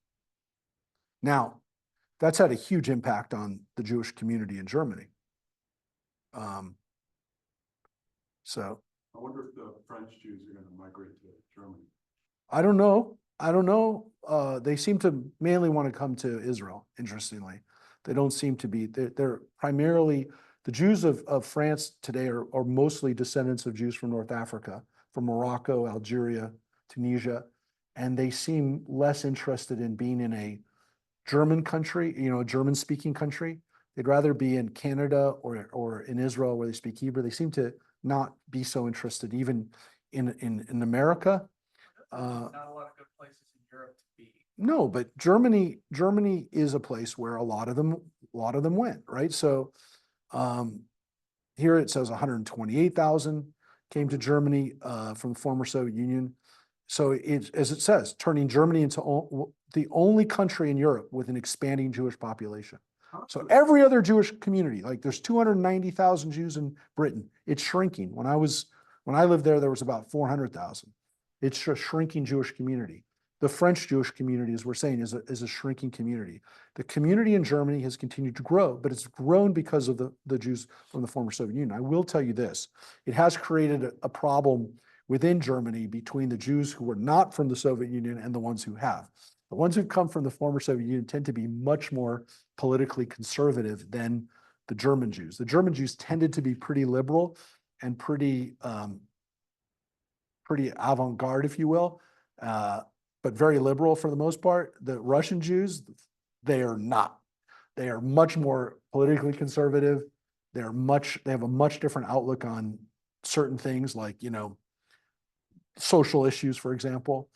Now, that's had a huge impact on the Jewish community in Germany. So I wonder if the French Jews are gonna migrate to Germany. I don't know. I don't know. They seem to mainly want to come to Israel, interestingly. They don't seem to be, they're primarily, the Jews of France today are mostly descendants of Jews from North Africa, from Morocco, Algeria, Tunisia, and they seem less interested in being in a German country, a German-speaking country. They'd rather be in Canada or in Israel where they speak Hebrew. They seem to not be so interested, even in America. Not a lot of good places in Europe to be. No, but Germany is a place where a lot of them went, right? So here it says 128,000 came to Germany from the former Soviet Union. So it, as it says, turning Germany into the only country in Europe with an expanding Jewish population. So every other Jewish community, like there's 290,000 Jews in Britain, it's shrinking. When I lived there, there was about 400,000. It's a shrinking Jewish community. The French Jewish community, as we're saying, is a shrinking community. The community in Germany has continued to grow, but it's grown because of the Jews from the former Soviet Union. I will tell you this, it has created a problem within Germany between the Jews who were not from the Soviet Union and the ones who have. The ones who've come from the former Soviet Union tend to be much more politically conservative than the German Jews. The German Jews tended to be pretty liberal and pretty avant-garde, if you will, but very liberal for the most part. The Russian Jews, they are not. They are much more politically conservative. They have a much different outlook on certain things like, social issues, for example.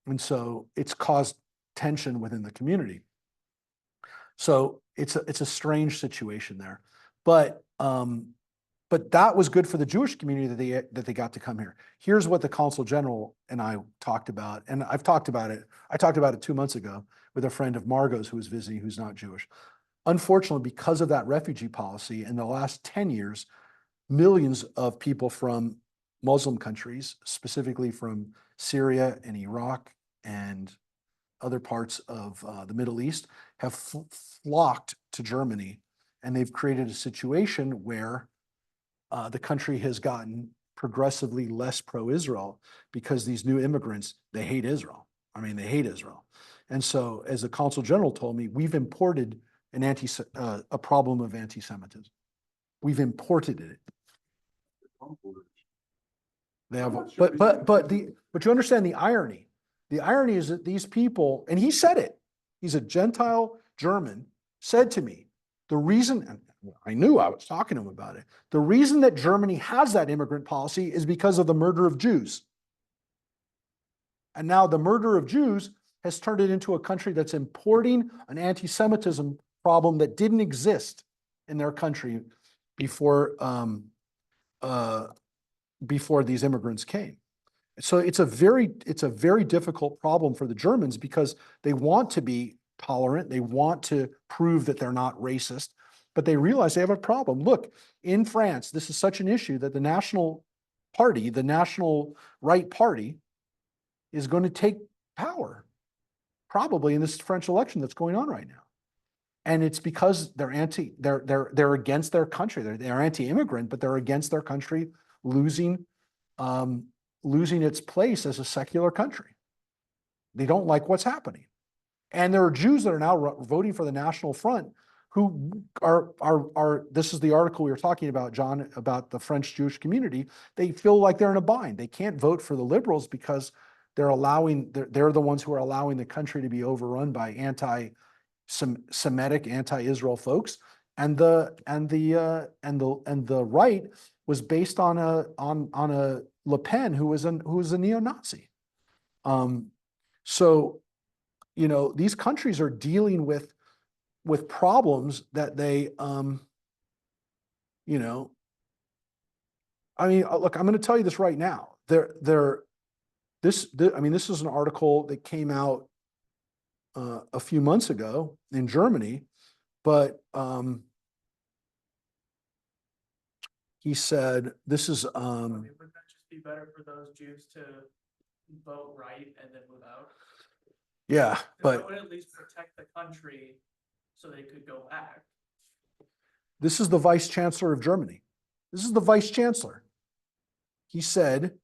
And so it's caused tension within the community. So it's a strange situation there. But that was good for the Jewish community that they got to come here. Here's what the Consul General and I talked about, and I've talked about it. I talked about it 2 months ago with a friend of Margot's who was visiting, who's not Jewish. Unfortunately, because of that refugee policy, in the last 10 years, millions of people from Muslim countries, specifically from Syria and Iraq and other parts of the Middle East, have flocked to Germany, and they've created a situation where the country has gotten progressively less pro-Israel because these new immigrants, they hate Israel. I mean, they hate Israel. And so, as the Consul General told me, we've imported a problem of anti-Semitism. We've imported it. They have, but you understand the irony. The irony is that these people, and he said it, he's a Gentile German, said to me, the reason, and I knew I was talking to him about it, the reason that Germany has that immigrant policy is because of the murder of Jews. And now the murder of Jews has turned it into a country that's importing an anti-Semitism problem that didn't exist in their country before these immigrants came. So it's a very difficult problem for the Germans because they want to be tolerant. They want to prove that they're not racist, but they realize they have a problem. Look, in France, this is such an issue that the National Party, the National Right Party, is going to take power, probably in this French election that's going on right now. And it's because they're against their country. They're anti-immigrant, but they're against their country losing its place as a secular country. They don't like what's happening. And there are Jews that are now voting for the National Front who are this is the article we were talking about, John, about the French Jewish community. They feel like they're in a bind. They can't vote for the liberals because they're the ones who are allowing the country to be overrun by anti-Semitic, anti-Israel folks. And the right was based on a Le Pen who was a neo-Nazi. So, these countries are dealing with problems that they, I mean, look, I'm going to tell you this right now. This is an article that came out a few months ago in Germany, but he said, this is, I mean, wouldn't that just be better for those Jews to vote right and then move out? yeah, 'Cause but that would at least protect the country so they could go back. this is the vice chancellor of Germany. This is the vice chancellor. He said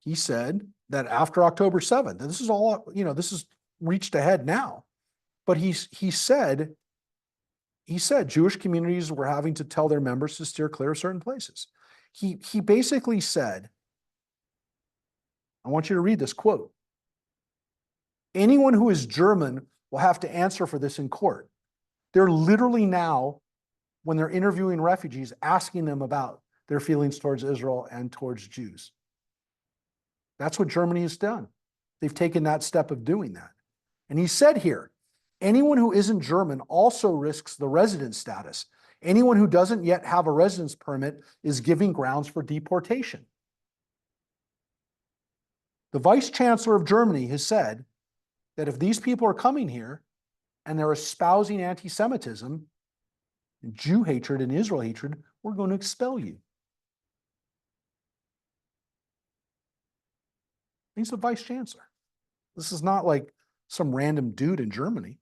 that after October 7th, and this is all, this is reached ahead now, but he said Jewish communities were having to tell their members to steer clear of certain places. He basically said, I want you to read this quote. Anyone who is German will have to answer for this in court. They're literally now, when they're interviewing refugees, asking them about their feelings towards Israel and towards Jews. That's what Germany has done. They've taken that step of doing that. And he said here, anyone who isn't German also risks the resident status. Anyone who doesn't yet have a residence permit is giving grounds for deportation. The vice chancellor of Germany has said that if these people are coming here and they're espousing anti-Semitism, Jew hatred and Israel hatred, we're going to expel you. He's the vice chancellor. This is not like some random dude in Germany.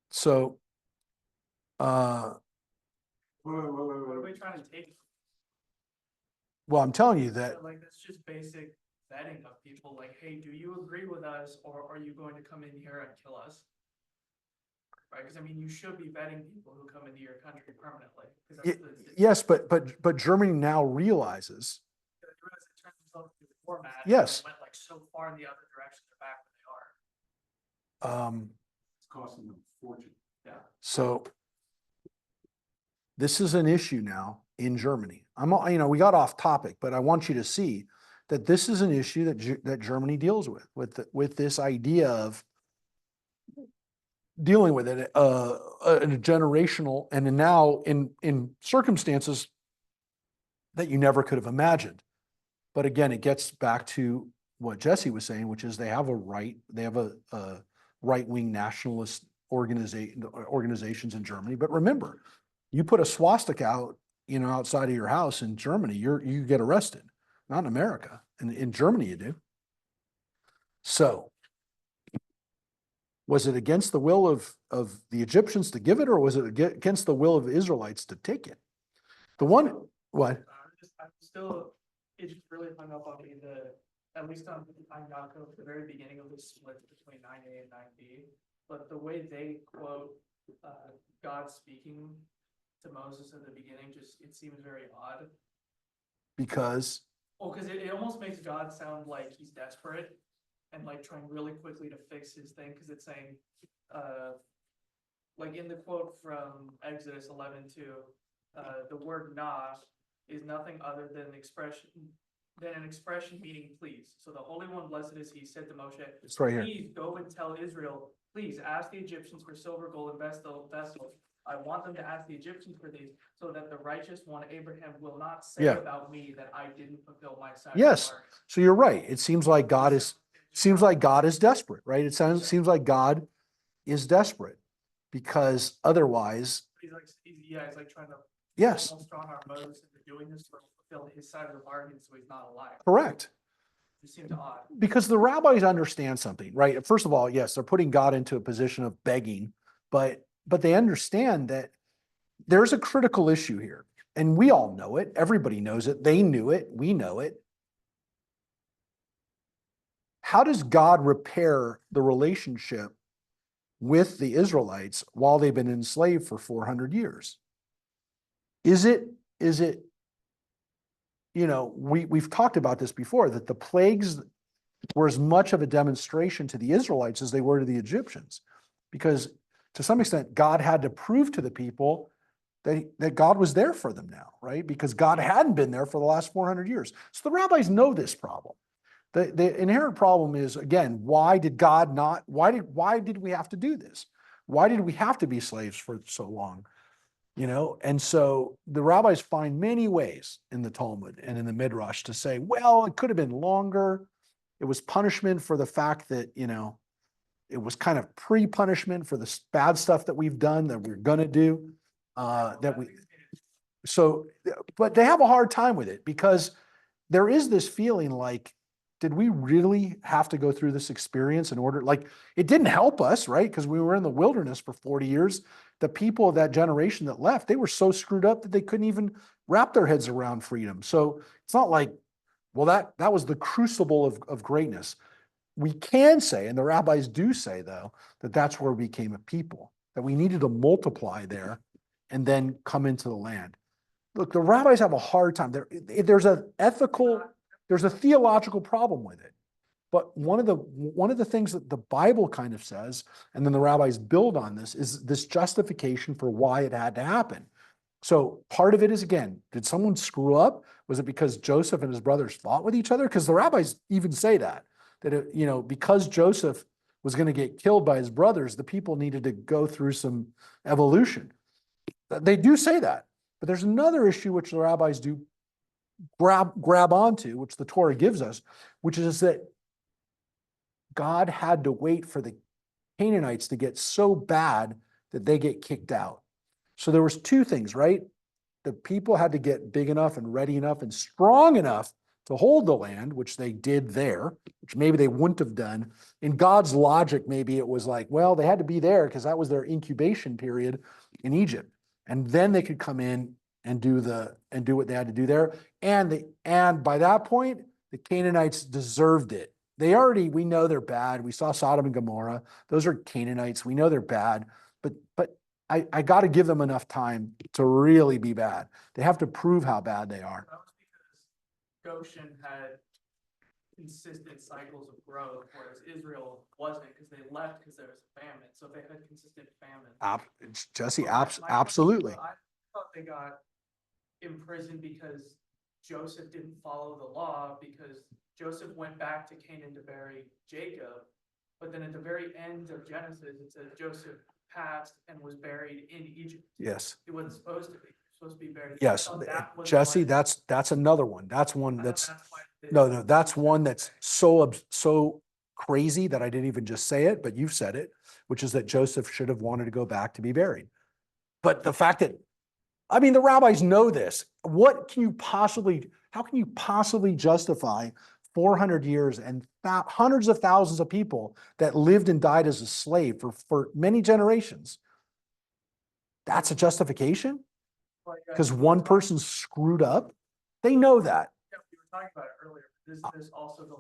So, Wait, What are we trying to take? well, I'm telling you that, Like, that's just basic vetting of people, like, hey, do you agree with us, or are you going to come in here and kill us? Right, because I mean, you should be vetting people who come into your country permanently. 'Cause that's yes, but Germany now realizes, the US has turned themselves into the format. and Yes. they went like so far in the other direction, they're back where they are. it's costing them a fortune. Yeah. so this is an issue now in Germany. We got off topic, but I want you to see that this is an issue that Germany deals with this idea of dealing with it in a generational and now in circumstances that you never could have imagined. But again, it gets back to what Jesse was saying, which is they have a right-wing nationalist organizations in Germany. But remember, you put a swastika out, outside of your house in Germany, you get arrested. Not in America. In Germany, you do. So, was it against the will of the Egyptians to give it, or was it against the will of the Israelites to take it? What? I'm still, it just really hung up on me at least on Ein Yaakov, the very beginning of the split between 9A and 9B. But the way they quote God speaking to Moses at the beginning, it seems very odd. Because Well, because it almost makes God sound like he's desperate and like trying really quickly to fix his thing, because it's saying, like in the quote from Exodus 11:2, the word "nah" is nothing other than an expression meaning please. So the Holy One, blessed is he, said to Moshe, it's right here. please go and tell Israel, please ask the Egyptians for silver, gold, and vessels. I want them to ask the Egyptians for these, so that the righteous one, Abraham, will not say Yeah. about me that I didn't fulfill my side. Yes. So you're right. It seems like God is desperate, right? It seems like God is desperate, because otherwise, He's like trying to yes, almost strong arm Moses into doing this to fulfill his side of the bargain, so he's not alive. correct. It seems odd. Because the rabbis understand something, right? First of all, yes, they're putting God into a position of begging, but they understand that there's a critical issue here. And we all know it. Everybody knows it. They knew it. We know it. How does God repair the relationship with the Israelites while they've been enslaved for 400 years? Is it, we've talked about this before, that the plagues were as much of a demonstration to the Israelites as they were to the Egyptians, because to some extent, God had to prove to the people that God was there for them now, right? Because God hadn't been there for the last 400 years. So the rabbis know this problem. The inherent problem is, again, why did we have to do this? Why did we have to be slaves for so long? And so the rabbis find many ways in the Talmud and in the Midrash to say, well, it could have been longer. It was punishment for the fact that, it was kind of pre-punishment for the bad stuff that we've done, that we're gonna do. So, but they have a hard time with it because there is this feeling like, did we really have to go through this experience in order, like, it didn't help us, right? Because we were in the wilderness for 40 years. The people of that generation that left, they were so screwed up that they couldn't even wrap their heads around freedom. So it's not like, well, that was the crucible of greatness. We can say, and the rabbis do say, though, that that's where we became a people, that we needed to multiply there and then come into the land. Look, the rabbis have a hard time. There's a theological problem with it. But one of the things that the Bible kind of says, and then the rabbis build on this, is this justification for why it had to happen. So part of it is, again, did someone screw up? Was it because Joseph and his brothers fought with each other? Because the rabbis even say that because Joseph was going to get killed by his brothers, the people needed to go through some evolution. They do say that. But there's another issue which the rabbis do grab onto, which the Torah gives us, which is that God had to wait for the Canaanites to get so bad that they get kicked out. So there was two things, right? The people had to get big enough and ready enough and strong enough to hold the land, which they did there, which maybe they wouldn't have done. In God's logic, maybe it was like, well, they had to be there because that was their incubation period in Egypt. And then they could come in and do what they had to do there. And by that point, the Canaanites deserved it. We know they're bad. We saw Sodom and Gomorrah. Those are Canaanites. We know they're bad, but I got to give them enough time to really be bad. They have to prove how bad they are. That was because Goshen had consistent cycles of growth, whereas Israel wasn't, because they left because there was a famine. So they had consistent famine. Jesse, absolutely. I thought they got imprisoned because Joseph didn't follow the law, because Joseph went back to Canaan to bury Jacob. But then at the very end of Genesis, it says Joseph passed and was buried in Egypt. Yes. It wasn't supposed to be. Supposed to be buried. Yes, Jesse, that's another one. That's one that's that's one that's so crazy that I didn't even just say it, but you've said it, which is that Joseph should have wanted to go back to be buried. But the fact that, I mean, the rabbis know this. How can you possibly justify 400 years and hundreds of thousands of people that lived and died as a slave for many generations? That's a justification? Because one person screwed up? They know that. Yeah, we were talking about it earlier. There's also the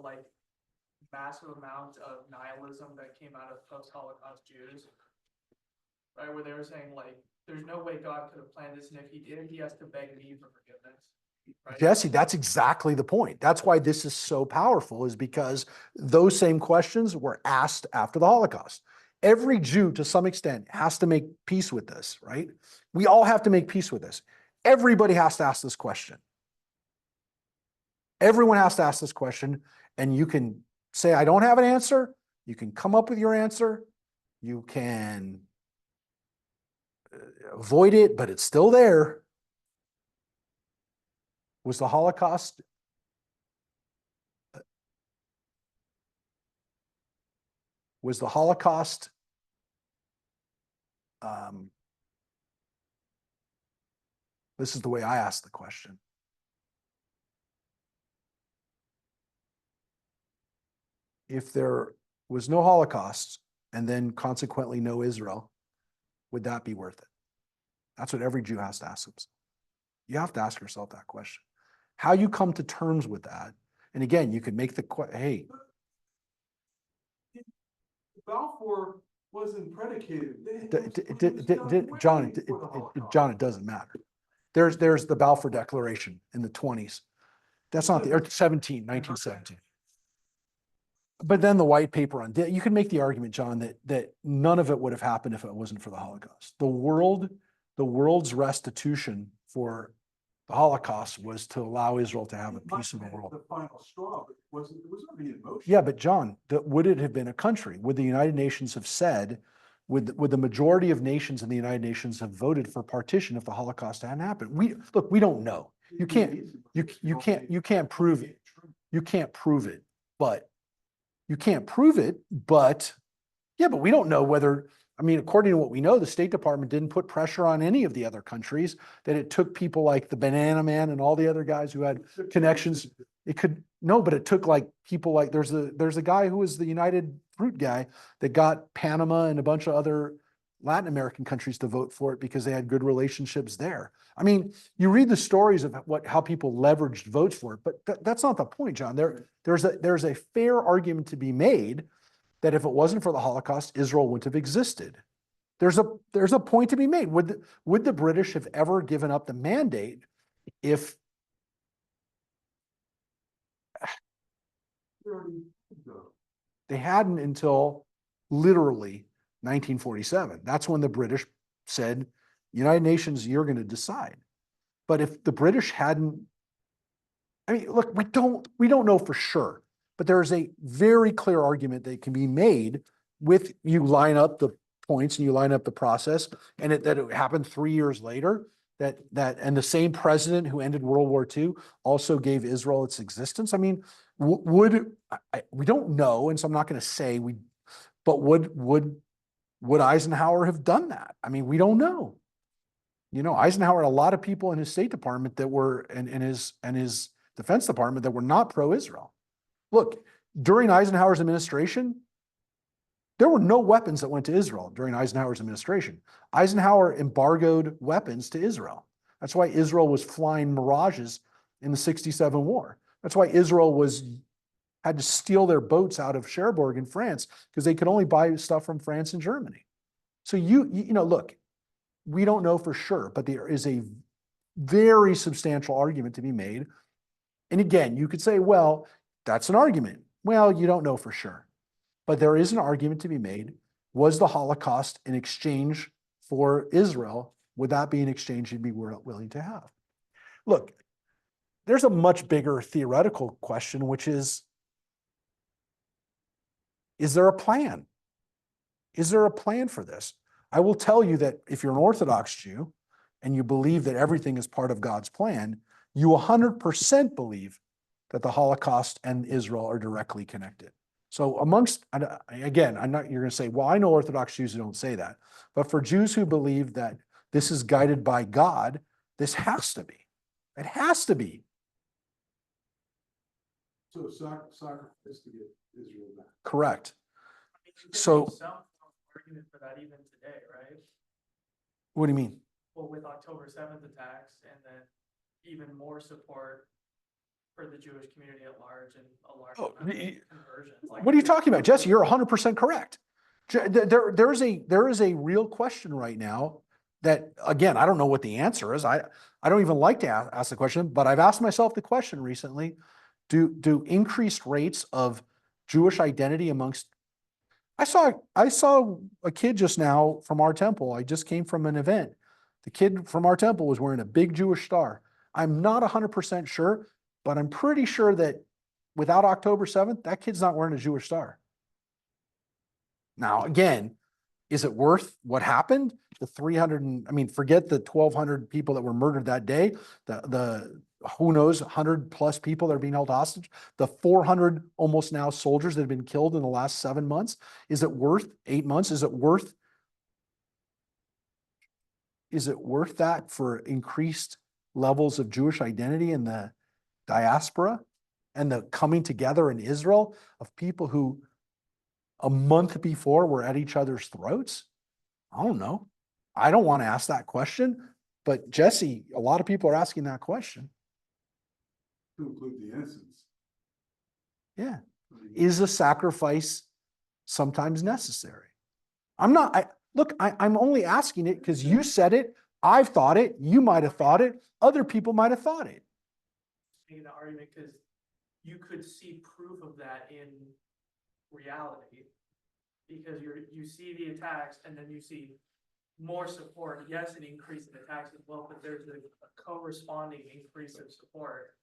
massive amount of nihilism that came out of post-Holocaust Jews, right? Where they were saying there's no way God could have planned this, and if he did, he has to beg me for forgiveness. Right? Jesse, that's exactly the point. That's why this is so powerful, is because those same questions were asked after the Holocaust. Every Jew, to some extent, has to make peace with this, right? We all have to make peace with this. Everybody has to ask this question. Everyone has to ask this question, and you can say, I don't have an answer. You can come up with your answer. You can avoid it, but it's still there. Was the Holocaust this is the way I ask the question. If there was no Holocaust and then consequently no Israel, would that be worth it? That's what every Jew has to ask themselves. You have to ask yourself that question. How you come to terms with that, and again, you can make the hey. Balfour wasn't predicated. John, it doesn't matter. There's the Balfour Declaration in the 1920s. That's not the 1917. But then the white paper on you can make the argument, John, that none of it would have happened if it wasn't for the Holocaust. The world's restitution for the Holocaust was to allow Israel to have a piece of the world. The final straw, but it was already in motion. Yeah, but John, would it have been a country? Would the United Nations have said, would the majority of nations in the United Nations have voted for partition if the Holocaust hadn't happened? We don't know. You can't prove it. You can't prove it, but Yeah, but we don't know whether, I mean, according to what we know, the State Department didn't put pressure on any of the other countries, that it took people like the Banana Man and all the other guys who had connections. It could, no, but it took like people like, there's a guy who was the United Fruit guy that got Panama and a bunch of other Latin American countries to vote for it because they had good relationships there. I mean, you read the stories of how people leveraged votes for it, but that's not the point, John. There's a fair argument to be made that if it wasn't for the Holocaust, Israel wouldn't have existed. There's a point to be made. Would the British have ever given up the mandate if they hadn't until literally 1947? That's when the British said, United Nations, you're going to decide. But if the British hadn't, I mean, look, we don't know for sure, but there is a very clear argument that can be made with, you line up the points and you line up the process, and that it happened 3 years later, and the same president who ended World War II also gave Israel its existence. I mean, we don't know, and so I'm not going to say but would Eisenhower have done that? I mean, we don't know. You know, Eisenhower had a lot of people in his State Department that were, and his Defense Department, that were not pro-Israel. Look, during Eisenhower's administration, there were no weapons that went to Israel during Eisenhower's administration. Eisenhower embargoed weapons to Israel. That's why Israel was flying Mirages in the '67 war. That's why Israel had to steal their boats out of Cherbourg in France, because they could only buy stuff from France and Germany. So you know, look, we don't know for sure, but there is a very substantial argument to be made. And again, you could say, well, that's an argument. Well, you don't know for sure. But there is an argument to be made. Was the Holocaust in exchange for Israel? Would that be an exchange you'd be willing to have? Look, there's a much bigger theoretical question, which is there a plan? Is there a plan for this? I will tell you that if you're an Orthodox Jew and you believe that everything is part of God's plan, you 100% believe that the Holocaust and Israel are directly connected. So again, you're going to say, well, I know Orthodox Jews who don't say that. But for Jews who believe that this is guided by God, this has to be. It has to be. So sacrifice to get Israel back. Correct. I mean, you could So- make some argument for that even today, right? What do you mean? Well, with October 7th attacks, and then even more support for the Jewish community at large, and a large amount of conversions. Like, What are you talking about, Jesse? You're 100% correct. There is a real question right now that, again, I don't know what the answer is. I don't even like to ask the question, but I've asked myself the question recently: Do increased rates of Jewish identity amongst? I saw a kid just now from our temple. I just came from an event. The kid from our temple was wearing a big Jewish star. I'm not 100% sure, but I'm pretty sure that without October 7th, that kid's not wearing a Jewish star. Now, again, is it worth what happened? The 300, forget the 1,200 people that were murdered that day, the who knows, 100 plus people that are being held hostage, the 400 almost now soldiers that have been killed in the last 7 months. Is it worth 8 months? Is it worth that for increased levels of Jewish identity in the diaspora and the coming together in Israel of people who a month before were at each other's throats? I don't know. I don't want to ask that question, but Jesse, a lot of people are asking that question. To include the innocents. Yeah. Is a sacrifice sometimes necessary? I'm only asking it because you said it. I've thought it. You might have thought it. Other people might have thought it. making the argument because you could see proof of that in reality. Because you see the attacks and then you see more support. Yes, an increase in attacks as well, but there's a corresponding increase of support.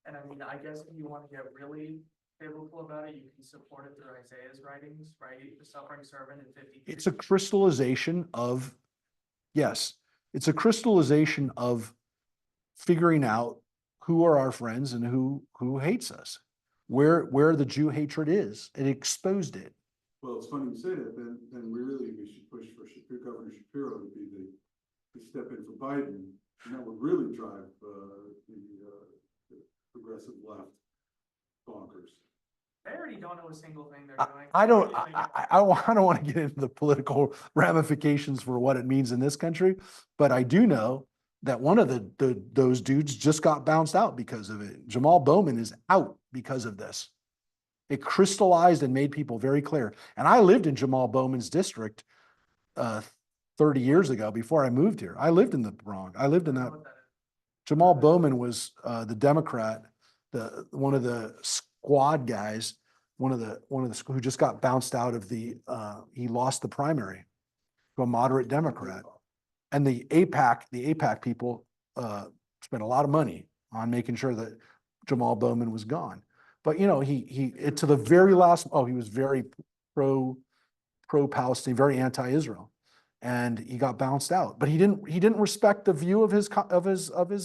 And I mean, I guess if you want to get really biblical about it, you can support it through Isaiah's writings, right? The suffering servant in 50. It's a crystallization of, yes, it's a crystallization of figuring out who are our friends and who hates us, where the Jew hatred is. It exposed it. Well, it's funny you say that, then really we should push for Governor Shapiro to be to step in for Biden, and that would really drive, the progressive left bonkers. They already don't know a single thing they're I doing. I don't, Everything I don't want to get into the political ramifications for what it means in this country, but I do know that one of those dudes just got bounced out because of it. Jamal Bowman is out because of this. It crystallized and made people very clear. And I lived in Jamal Bowman's district 30 years ago before I moved here. I lived in the Bronx. I lived in I that. don't know what that is. Jamal Bowman was the Democrat, one of the squad guys, one of the who just got bounced out of he lost the primary to a moderate Democrat. And the AIPAC people spent a lot of money on making sure that Jamal Bowman was gone. But to the very last, he was very pro-Palestine, very anti-Israel. And he got bounced out, but he didn't respect the view of his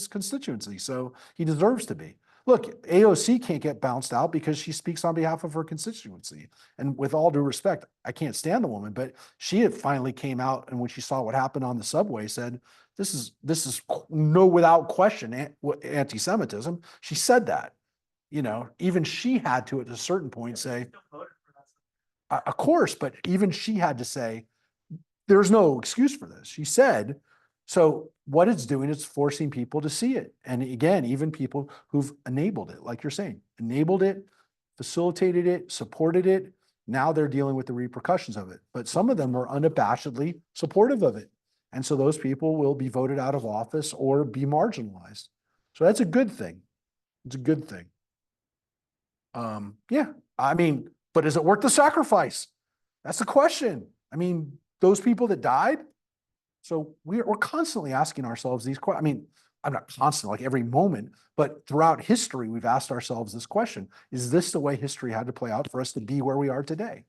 constituency. So he deserves to be. Look, AOC can't get bounced out because she speaks on behalf of her constituency. And with all due respect, I can't stand the woman, but she had finally came out, and when she saw what happened on the subway, said, this is no, without question, anti-Semitism. She said that, even she had to, at a certain point, say, Still voted for that stuff. of course, but even she had to say, there's no excuse for this. She said, so what it's doing is forcing people to see it. And again, even people who've enabled it, like you're saying, enabled it, facilitated it, supported it. Now they're dealing with the repercussions of it. But some of them are unabashedly supportive of it. And so those people will be voted out of office or be marginalized. So that's a good thing. It's a good thing. Yeah, but is it worth the sacrifice? That's the question. Those people that died. So we're constantly asking ourselves these questions. I'm not constantly, like every moment, but throughout history, we've asked ourselves this question: is this the way history had to play out for us to be where we are today?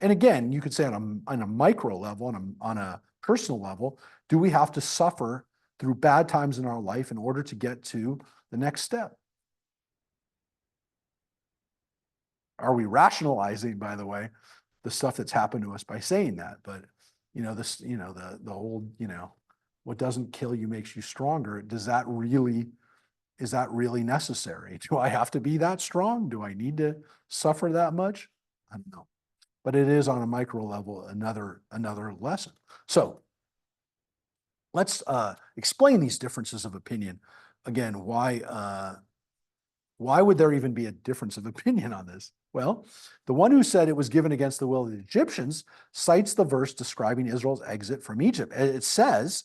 And again, you could say on a micro level, on a personal level, do we have to suffer through bad times in our life in order to get to the next step? Are we rationalizing, by the way, the stuff that's happened to us by saying that? But the old, what doesn't kill you makes you stronger. Is that really necessary? Do I have to be that strong? Do I need to suffer that much? I don't know. But it is on a micro level, another lesson. So let's explain these differences of opinion. Again, why would there even be a difference of opinion on this? Well, the one who said it was given against the will of the Egyptians cites the verse describing Israel's exit from Egypt. It says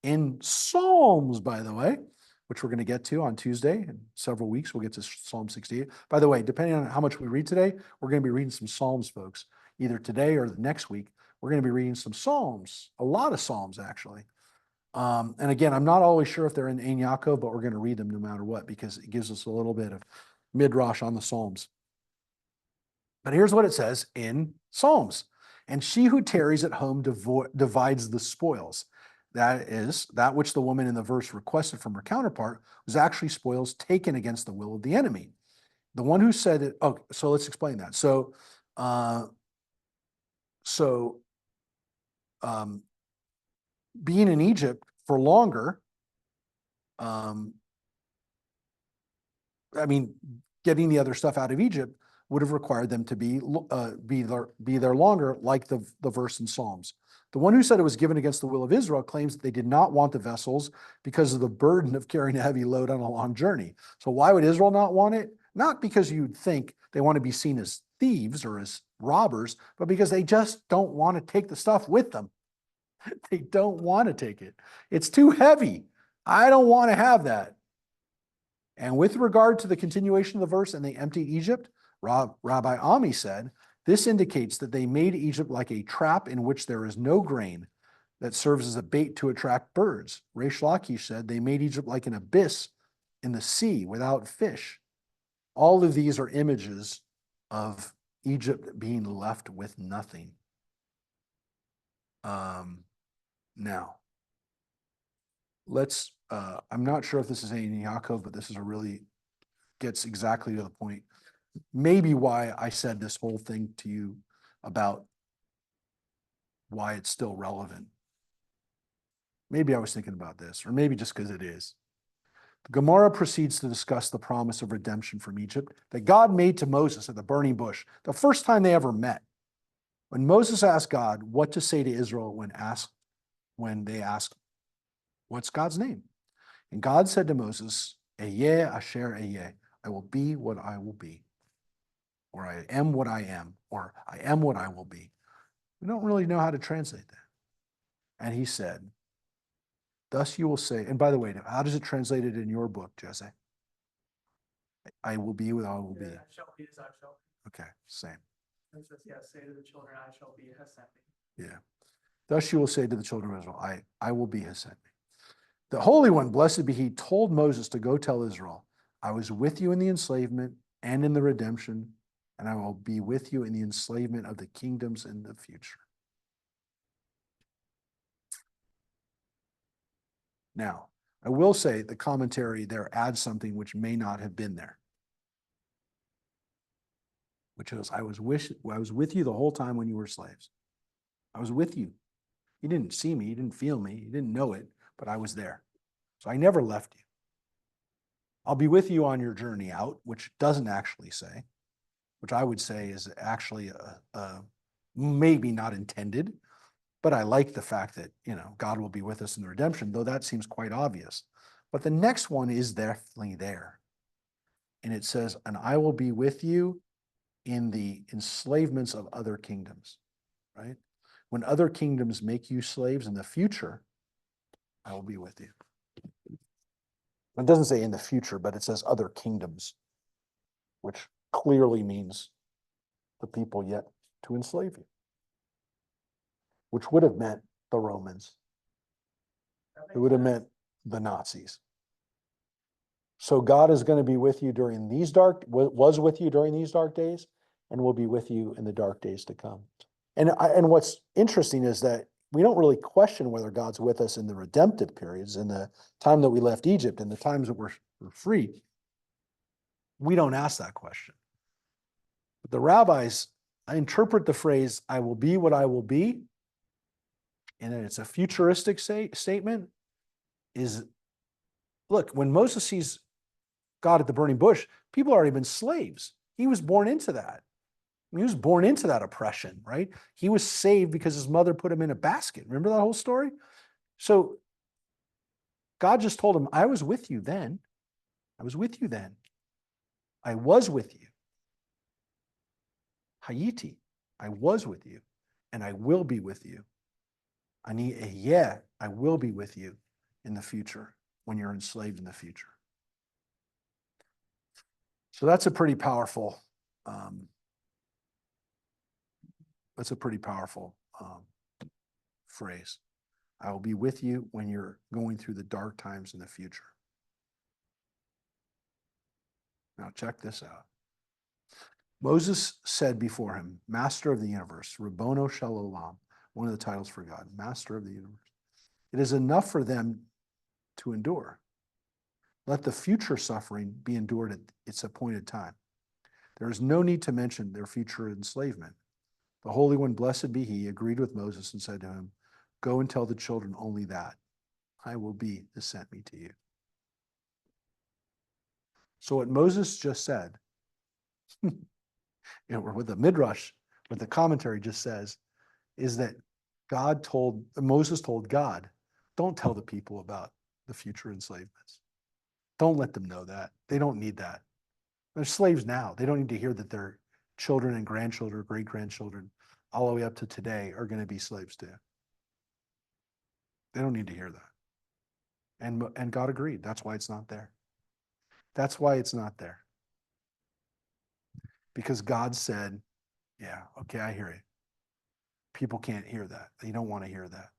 in Psalms, by the way, which we're going to get to on Tuesday. In several weeks, we'll get to Psalm 68. By the way, depending on how much we read today, we're going to be reading some Psalms, folks. Either today or the next week, we're going to be reading some Psalms, a lot of Psalms, actually. And again, I'm not always sure if they're in Ein Yaakov, but we're going to read them no matter what, because it gives us a little bit of midrash on the Psalms. But here's what it says in Psalms. And she who tarries at home divides the spoils. That is, that which the woman in the verse requested from her counterpart was actually spoils taken against the will of the enemy. The one who said it, so let's explain that. Being in Egypt for longer, getting the other stuff out of Egypt would have required them to be there longer, like the verse in Psalms. The one who said it was given against the will of Israel claims that they did not want the vessels because of the burden of carrying a heavy load on a long journey. So why would Israel not want it? Not because you'd think they want to be seen as thieves or as robbers, but because they just don't want to take the stuff with them. They don't want to take it. It's too heavy. I don't want to have that. And with regard to the continuation of the verse, and they emptied Egypt, Rabbi Ami said, this indicates that they made Egypt like a trap in which there is no grain that serves as a bait to attract birds. Reish Lakish said they made Egypt like an abyss in the sea without fish. All of these are images of Egypt being left with nothing. Now, let's, I'm not sure if this is Ein Yaakov, but this is gets exactly to the point. Maybe why I said this whole thing to you about why it's still relevant. Maybe I was thinking about this, or maybe just because it is. The Gemara proceeds to discuss the promise of redemption from Egypt that God made to Moses at the burning bush, the first time they ever met. When Moses asked God what to say to Israel when they asked, what's God's name? And God said to Moses, Ehyeh asher ehyeh, I will be what I will be, or I am what I am, or I am what I will be. We don't really know how to translate that. And he said, thus you will say, and by the way, how does it translate it in your book, Jesse? I will be what I will be. Yeah, I shall be as I shall be. Okay, same. It says, yeah, say to the children, I shall be has sent me. Yeah. Thus you will say to the children of Israel, I will be has sent me. The Holy One, blessed be he, told Moses to go tell Israel, I was with you in the enslavement and in the redemption, and I will be with you in the enslavement of the kingdoms in the future. Now, I will say the commentary there adds something which may not have been there, which is, I was with you the whole time when you were slaves. I was with you. You didn't see me, you didn't feel me, you didn't know it, but I was there. So I never left you. I'll be with you on your journey out, which doesn't actually say, which I would say is actually maybe not intended, but I like the fact that, God will be with us in the redemption, though that seems quite obvious. But the next one is definitely there. And it says, and I will be with you in the enslavements of other kingdoms, right? When other kingdoms make you slaves in the future, I will be with you. It doesn't say in the future, but it says other kingdoms, which clearly means the people yet to enslave you, which would have meant the Romans. It would have meant the Nazis. So God is going to be with you during these was with you during these dark days, and will be with you in the dark days to come. And what's interesting is that we don't really question whether God's with us in the redemptive periods, in the time that we left Egypt, and the times that we're free. We don't ask that question. But the rabbis interpret the phrase, I will be what I will be, and it's a futuristic statement, is, look, when Moses sees God at the burning bush, people already been slaves. He was born into that. He was born into that oppression, right? He was saved because his mother put him in a basket. Remember that whole story? So God just told him, I was with you then. I was with you then. I was with you. Hayiti, I was with you, and I will be with you. Ani ehyeh, I will be with you in the future, when you're enslaved in the future. So that's a pretty powerful phrase. I will be with you when you're going through the dark times in the future. Now check this out. Moses said before him, Master of the universe, Rabbono Shel Olam, one of the titles for God, Master of the universe. It is enough for them to endure. Let the future suffering be endured at its appointed time. There is no need to mention their future enslavement. The Holy One, blessed be he, agreed with Moses and said to him, go and tell the children only that I will be has sent me to you. So what Moses just said, what the Midrash, what the commentary just says, is that Moses told God, don't tell the people about the future enslavements. Don't let them know that. They don't need that. They're slaves now. They don't need to hear that their children and grandchildren, great-grandchildren, all the way up to today are going to be slaves too. They don't need to hear that. And God agreed. That's why it's not there. That's why it's not there. Because God said, yeah, okay, I hear it. People can't hear that. They don't want to hear that.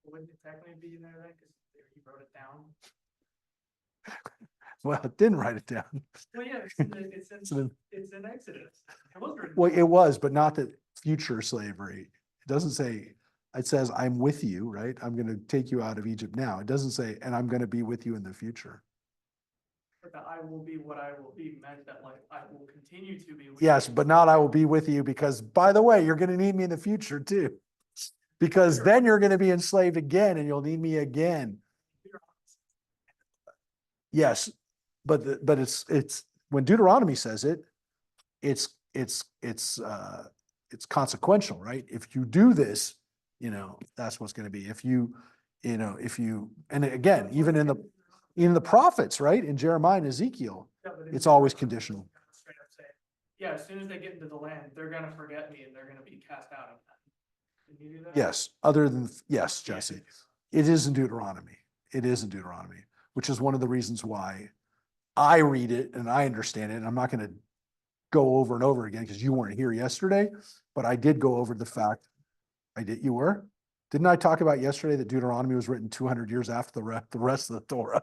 Wouldn't it technically be there then, because he wrote it down? Well, it didn't write it down. Well, yeah, it's in Exodus. It was written Well, down. it was, but not the future slavery. It doesn't say, it says, I'm with you, right? I'm going to take you out of Egypt now. It doesn't say, and I'm going to be with you in the future. But the I will be what I will be meant that like I will continue to be. with Yes, you. but not I will be with you because, by the way, you're going to need me in the future too. Because then you're going to be enslaved again and you'll need me again. Yes, but it's when Deuteronomy says it, it's consequential, right? If you do this, that's what's going to be. If you, and again, even in the prophets, right? In Jeremiah and Ezekiel, Yeah, but in it's always Deuteronomy, conditional. straight up say, yeah, as soon as they get into the land, they're gonna forget me and they're gonna be cast out of that. Can you do that? Yes, yes, Jesse. It is in Deuteronomy. It is in Deuteronomy, which is one of the reasons why I read it and I understand it. And I'm not going to go over and over again because you weren't here yesterday, but I did go over the fact you were? Didn't I talk about yesterday that Deuteronomy was written 200 years after the rest of the Torah?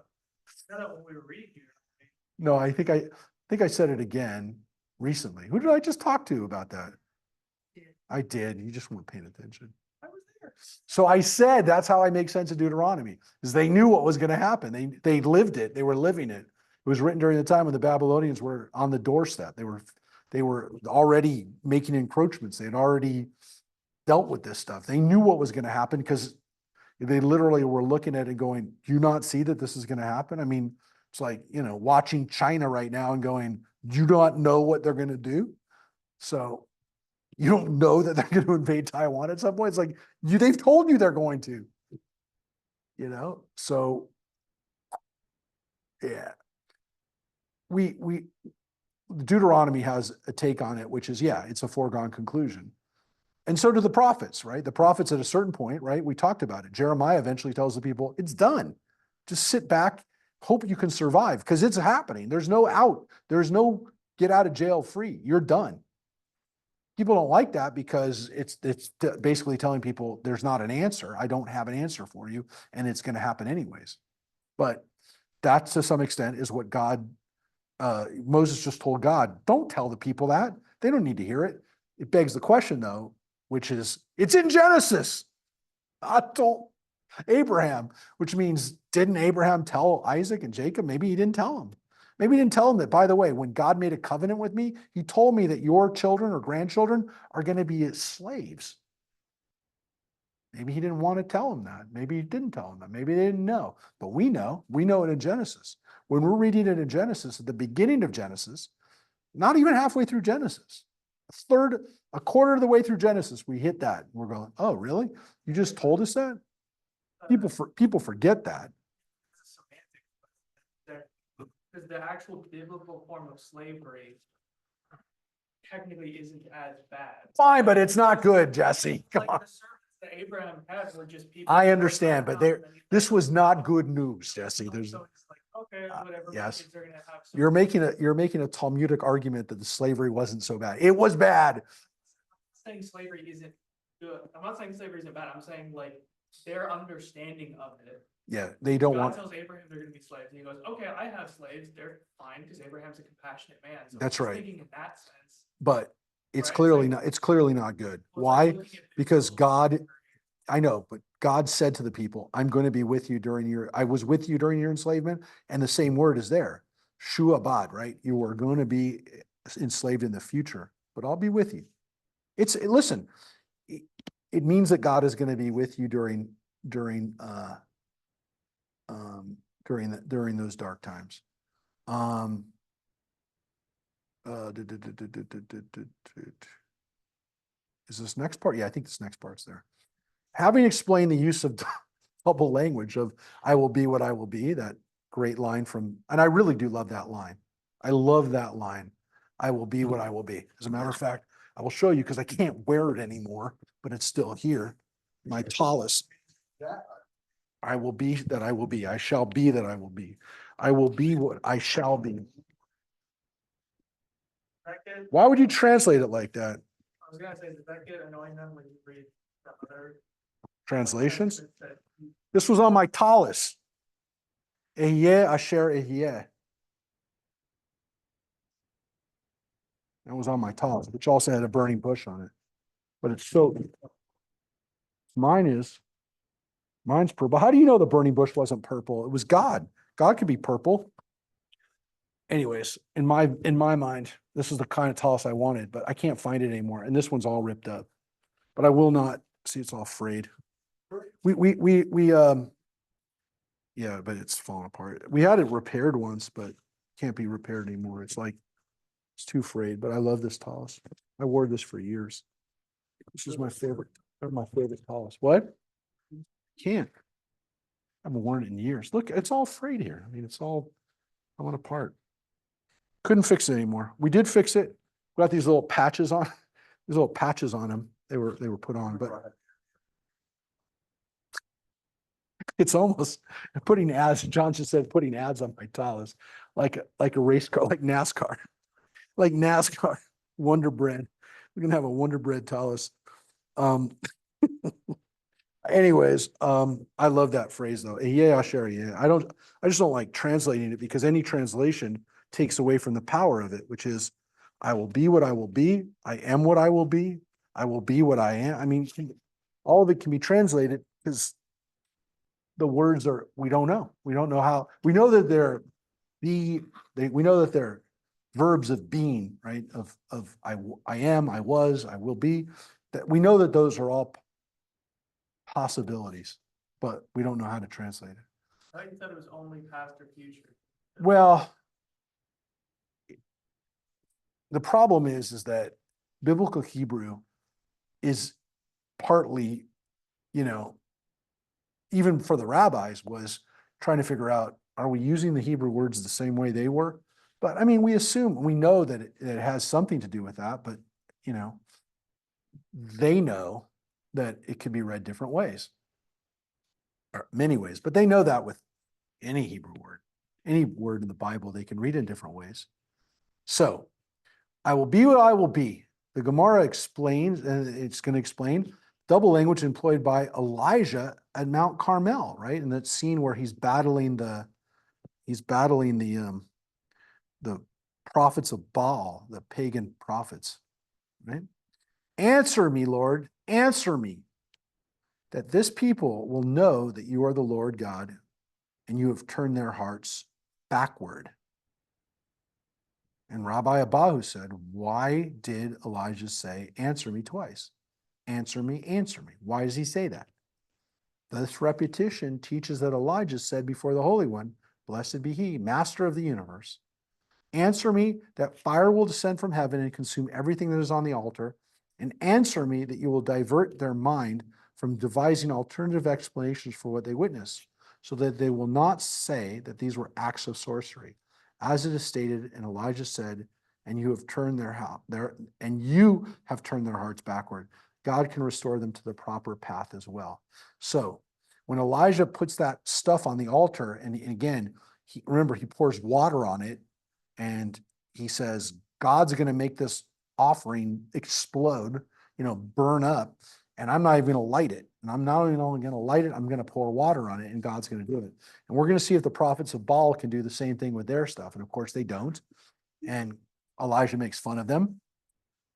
Not that when we were reading here. No, I think I said it again recently. Who did I just talk to about that? I did. You just weren't paying attention. I was there. So I said, that's how I make sense of Deuteronomy, is they knew what was going to happen. They lived it. They were living it. It was written during the time when the Babylonians were on the doorstep. They were already making encroachments. They had already dealt with this stuff. They knew what was going to happen because they literally were looking at it going, do you not see that this is going to happen? I mean, it's like, watching China right now and going, do you not know what they're going to do? So you don't know that they're going to invade Taiwan at some point. It's like, they've told you they're going to, so yeah. Deuteronomy has a take on it, which is, it's a foregone conclusion. And so do the prophets, right? The prophets at a certain point, right? We talked about it. Jeremiah eventually tells the people, it's done. Just sit back, hope you can survive because it's happening. There's no out. There's no get out of jail free. You're done. People don't like that because it's basically telling people there's not an answer. I don't have an answer for you, and it's going to happen anyways. But that, to some extent, is what Moses just told God. Don't tell the people that. They don't need to hear it. It begs the question, though, which is, it's in Genesis. I told Abraham, which means, didn't Abraham tell Isaac and Jacob? Maybe he didn't tell them. Maybe he didn't tell them that, by the way, when God made a covenant with me, he told me that your children or grandchildren are going to be slaves. Maybe he didn't want to tell them that. Maybe he didn't tell them that. Maybe they didn't know. But we know it in Genesis. When we're reading it in Genesis, at the beginning of Genesis, not even halfway through Genesis, a quarter of the way through Genesis, we hit that. We're going, oh, really? You just told us that? People forget that. Because the actual biblical form of slavery technically isn't as bad. Fine, but it's not good, Jesse. Come on. The servants that Abraham had were just people. I understand, but this was not good news, Jesse. So it's like, okay, whatever. yes. Kids are gonna have some- You're making a Talmudic argument that the slavery wasn't so bad. It was bad. I'm saying slavery isn't good. I'm not saying slavery isn't bad. I'm saying like their understanding of it. Yeah, they don't God want. tells Abraham they're going to be slaves, and he goes, "Okay, I have slaves. They're fine because Abraham's a compassionate man." So That's I'm right. Thinking in that sense, But it's Right, clearly like- not. It's clearly not good. well, it's Why? like looking at Because biblical God. slavery. I know, but God said to the people, I'm going to be with you I was with you during your enslavement. And the same word is there. Shuabad, right? You are going to be enslaved in the future, but I'll be with you. Listen, it means that God is going to be with you during those dark times. Is this next part? Yeah, I think this next part's there. Having explained the use of double language of I will be what I will be, that great line and I really do love that line. I love that line. I will be what I will be. As a matter of fact, I will show you because I can't wear it anymore, but it's still here. My tallis. I will be that I will be. I shall be that I will be. I will be what I shall be. That get- Why would you translate it like that? I was gonna say, does that get annoying then when you read the other Translations? that- This was on my tallis. Ehyeh asher ehyeh. That was on my tallis, which also had a burning bush on it. But it's so. Mine's purple. How do you know the burning bush wasn't purple? It was God. God could be purple. anyways, in my mind, this is the kind of tallis I wanted, but I can't find it anymore. And this one's all ripped up. But I will not, see, it's all frayed. Yeah, but it's falling apart. We had it repaired once, but can't be repaired anymore. It's like, it's too frayed, but I love this tallis. I wore this for years. This is my favorite, tallis. What? Can't. I haven't worn it in years. Look, it's all frayed here. I mean, it's all coming apart. Couldn't fix it anymore. We did fix it. We got these little patches on, them. They were put on, but it's almost putting ads, John just said, putting ads on my tallis, like a race car, like NASCAR, Wonder Bread. We're gonna have a Wonder Bread tallis. Anyways, I love that phrase though. Yeah, Asher, yeah. I just don't like translating it because any translation takes away from the power of it, which is, I will be what I will be. I am what I will be. I will be what I am. I mean, all of it can be translated because the words are, we don't know. We don't know how, we know that we know that they're verbs of being, right? Of I am, I was, I will be. That we know that those are all possibilities, but we don't know how to translate it. I thought you said it was only past or future. Well, the problem is that biblical Hebrew is partly, even for the rabbis, was trying to figure out, are we using the Hebrew words the same way they were? But I mean, we know that it has something to do with that, but they know that it could be read different ways, or many ways, but they know that with any Hebrew word, any word in the Bible, they can read in different ways. So I will be what I will be. The Gemara explains, and it's going to explain double language employed by Elijah at Mount Carmel, right? In that scene where he's battling the prophets of Baal, the pagan prophets, right? Answer me, Lord, answer me, that this people will know that you are the Lord God and you have turned their hearts backward. And Rabbi Abahu said, why did Elijah say, answer me twice? Answer me, answer me. Why does he say that? This repetition teaches that Elijah said before the Holy One, blessed be he, master of the universe. Answer me that fire will descend from heaven and consume everything that is on the altar. And answer me that you will divert their mind from devising alternative explanations for what they witnessed, so that they will not say that these were acts of sorcery. As it is stated, and Elijah said, and you have turned their hearts backward. God can restore them to the proper path as well. So when Elijah puts that stuff on the altar, and again, remember, he pours water on it, and he says, God's going to make this offering explode, burn up, and I'm not even going to light it. And I'm not only going to light it, I'm going to pour water on it, and God's going to do it. And we're going to see if the prophets of Baal can do the same thing with their stuff. And of course they don't. And Elijah makes fun of them,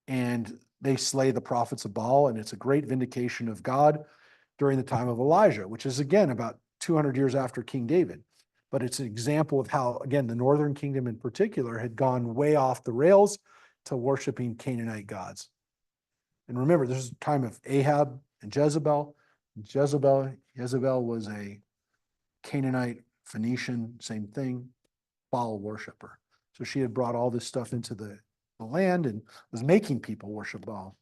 and they slay the prophets of Baal. And it's a great vindication of God during the time of Elijah, which is again about 200 years after King David. But it's an example of how, again, the northern kingdom in particular had gone way off the rails to worshiping Canaanite gods. And remember, this is a time of Ahab and Jezebel. Jezebel was a Canaanite, Phoenician, same thing, Baal worshiper. So she had brought all this stuff into the land and was making people worship Baal.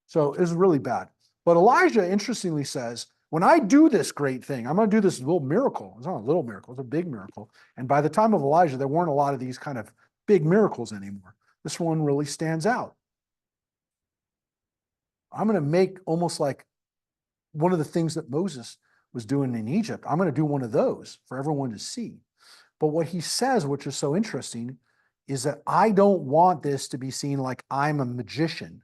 So it was really bad. But Elijah, interestingly, says, when I do this great thing, I'm going to do this little miracle. It's not a little miracle, it's a big miracle. And by the time of Elijah, there weren't a lot of these kind of big miracles anymore. This one really stands out. I'm going to make almost like one of the things that Moses was doing in Egypt. I'm going to do one of those for everyone to see. But what he says, which is so interesting, is that I don't want this to be seen like I'm a magician.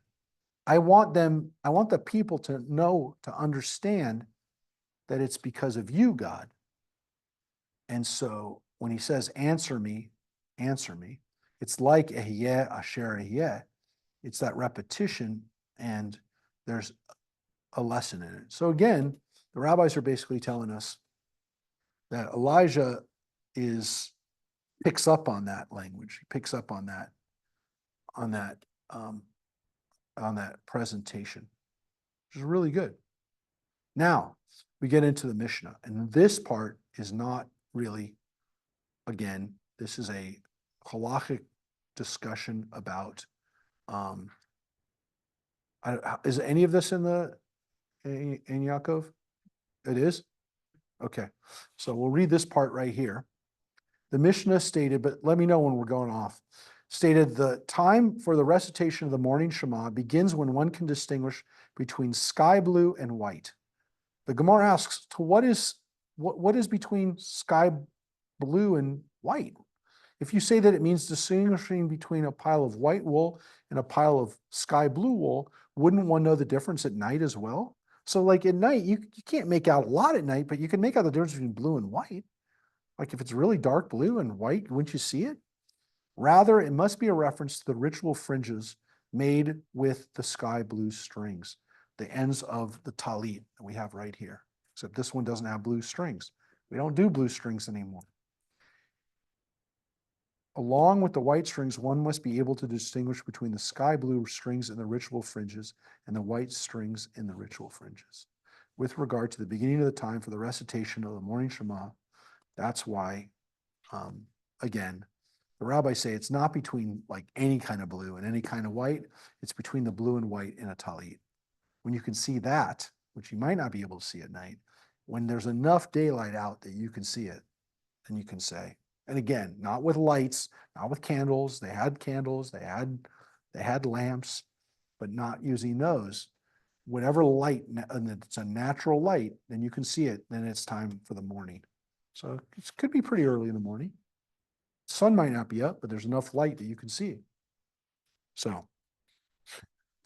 I want the people to know, to understand that it's because of you, God. And so when he says, answer me, it's like Ehyeh Asher Ehyeh. It's that repetition, and there's a lesson in it. So again, the rabbis are basically telling us that Elijah is picks up on that language, he picks up on that, on that, on that presentation, which is really good. Now, we get into the Mishnah, and this part is not really, again, this is a halachic discussion about, is any of this in the, in Yaakov? It is? Okay, so we'll read this part right here. The Mishnah stated, but let me know when we're going off, stated the time for the recitation of the morning Shema begins when one can distinguish between sky blue and white. The Gemara asks, to what is between sky blue and white? If you say that it means distinguishing between a pile of white wool and a pile of sky blue wool, wouldn't one know the difference at night as well? So like at night, you can't make out a lot at night, but you can make out the difference between blue and white. Like if it's really dark blue and white, wouldn't you see it? Rather, it must be a reference to the ritual fringes made with the sky blue strings, the ends of the talit that we have right here. Except this one doesn't have blue strings. We don't do blue strings anymore. Along with the white strings, one must be able to distinguish between the sky blue strings in the ritual fringes and the white strings in the ritual fringes. With regard to the beginning of the time for the recitation of the morning Shema, that's why, again, the rabbis say it's not between like any kind of blue and any kind of white, it's between the blue and white in a talit. When you can see that, which you might not be able to see at night, when there's enough daylight out that you can see it, then you can say, and again, not with lights, not with candles, they had lamps, but not using those. Whatever light, and it's a natural light, then you can see it, then it's time for the morning. So it could be pretty early in the morning. Sun might not be up, but there's enough light that you can see. So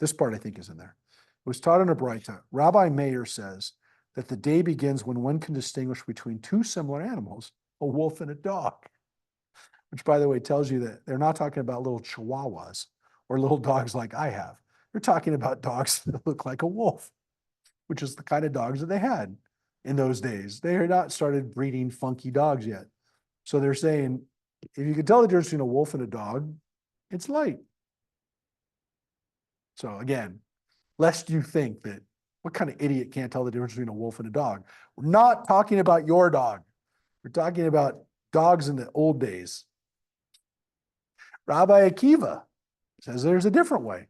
this part I think is in there. It was taught in a Braita. Rabbi Meir says that the day begins when one can distinguish between two similar animals, a wolf and a dog, which by the way tells you that they're not talking about little chihuahuas or little dogs like I have. They're talking about dogs that look like a wolf, which is the kind of dogs that they had in those days. They had not started breeding funky dogs yet. So they're saying, if you can tell the difference between a wolf and a dog, it's light. So again, lest you think that, what kind of idiot can't tell the difference between a wolf and a dog? We're not talking about your dog. We're talking about dogs in the old days. Rabbi Akiva says there's a different way.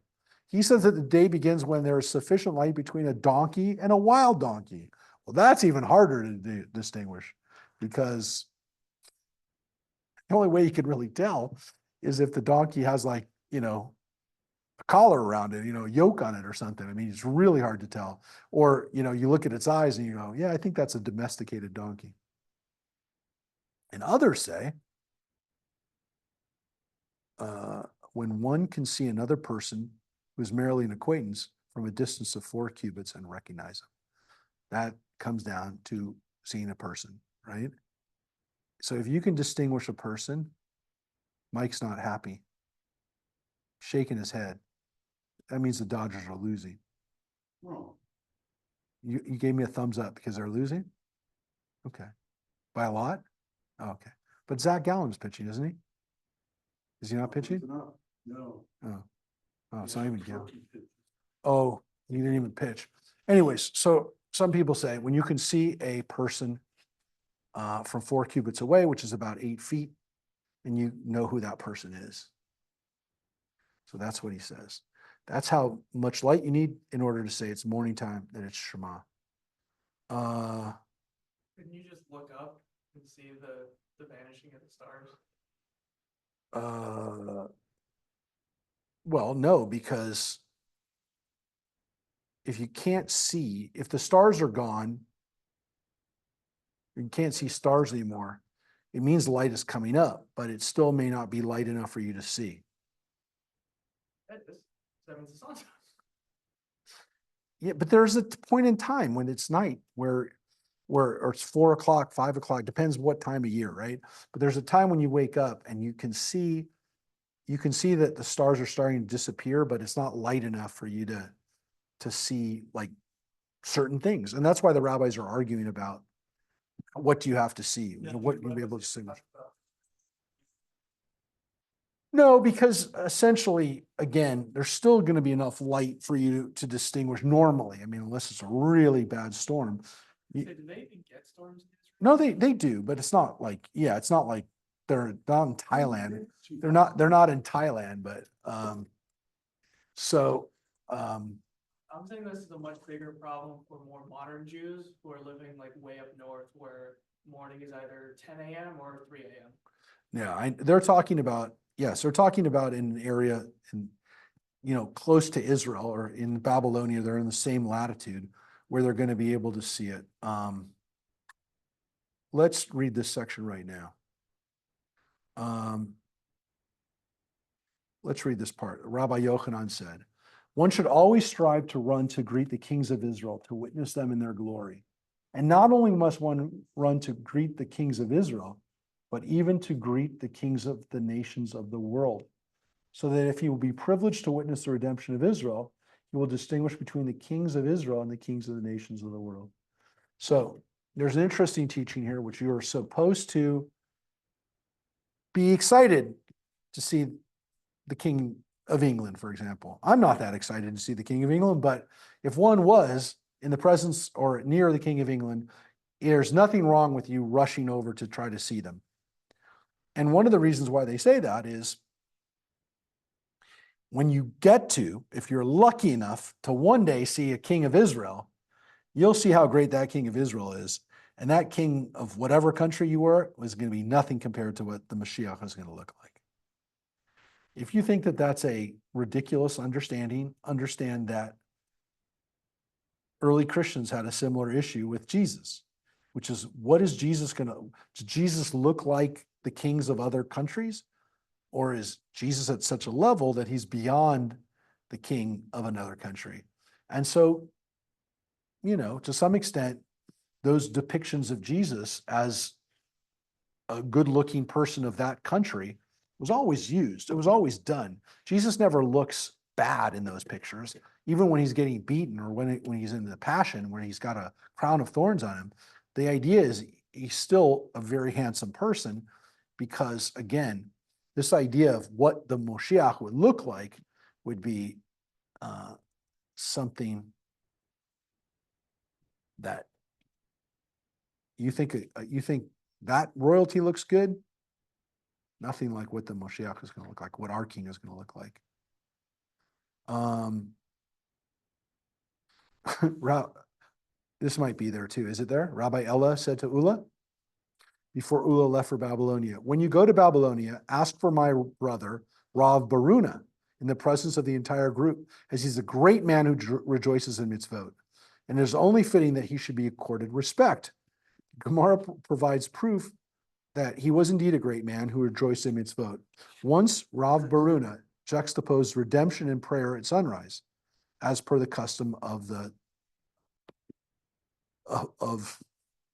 He says that the day begins when there is sufficient light between a donkey and a wild donkey. Well, that's even harder to distinguish, because the only way you can really tell is if the donkey has like, a collar around it, yoke on it or something. I mean, it's really hard to tell. Or, you look at its eyes and you go, yeah, I think that's a domesticated donkey. And others say, when one can see another person who's merely an acquaintance from a distance of 4 cubits and recognize him. That comes down to seeing a person, right? So if you can distinguish a person, Mike's not happy, shaking his head. That means the Dodgers are losing. Wrong. You gave me a thumbs up because they're losing? Okay. By a lot? Oh, okay. But Zach Gallen's pitching, isn't he? Is he not pitching? No. Oh, it's not even Gallen. Oh, he didn't even pitch. Anyways, so some people say when you can see a person from 4 cubits away, which is about 8 feet, and you know who that person is. So that's what he says. That's how much light you need in order to say it's morning time, that it's Shema. Can you just look up and see the vanishing of the stars? Well, no, because if you can't see, if the stars are gone, you can't see stars anymore, it means light is coming up, but it still may not be light enough for you to see. That means the sun's. Yeah, but there's a point in time when it's night where or it's 4 o'clock, 5 o'clock, depends what time of year, right? But there's a time when you wake up and you can see that the stars are starting to disappear, but it's not light enough for you to see like certain things. And that's why the rabbis are arguing about what do you have to see, what you'll be able to see. No, because essentially, again, there's still going to be enough light for you to distinguish normally. I mean, unless it's a really bad storm. So do they even get storms? in Israel? No, they do, but it's not like, yeah, it's not like they're not in Thailand. They're not in Thailand, but, so, I'm saying this is a much bigger problem for more modern Jews who are living like way up north where morning is either 10 a.m. or 3 a.m. yeah, they're talking about, yes, they're talking about in an area in, close to Israel or in Babylonia, they're in the same latitude where they're going to be able to see it. Let's read this section right now. Let's read this part. Rabbi Yochanan said, one should always strive to run to greet the kings of Israel, to witness them in their glory. And not only must one run to greet the kings of Israel, but even to greet the kings of the nations of the world, so that if he will be privileged to witness the redemption of Israel, he will distinguish between the kings of Israel and the kings of the nations of the world. So there's an interesting teaching here, which you are supposed to be excited to see the King of England, for example. I'm not that excited to see the King of England, but if one was in the presence or near the King of England, there's nothing wrong with you rushing over to try to see them. And one of the reasons why they say that is when you get to, if you're lucky enough to one day see a king of Israel, you'll see how great that king of Israel is. And that king of whatever country you were was going to be nothing compared to what the Mashiach is going to look like. If you think that that's a ridiculous understanding, understand that early Christians had a similar issue with Jesus, which is, what is Jesus going to, does Jesus look like the kings of other countries? Or is Jesus at such a level that he's beyond the king of another country? And so, to some extent, those depictions of Jesus as a good-looking person of that country was always used. It was always done. Jesus never looks bad in those pictures, even when he's getting beaten or when he's in the Passion, where he's got a crown of thorns on him. The idea is he's still a very handsome person because, again, this idea of what the Moshiach would look like would be something that you think that royalty looks good. Nothing like what the Moshiach is going to look like, what our king is going to look like. This might be there too. Is it there? Rabbi Ella said to Ulla, before Ulla left for Babylonia, when you go to Babylonia, ask for my brother, Rav Baruna, in the presence of the entire group, as he's a great man who rejoices in mitzvot. And it is only fitting that he should be accorded respect. Gemara provides proof that he was indeed a great man who rejoiced in mitzvot. Once Rav Baruna juxtaposed redemption and prayer at sunrise, as per the custom of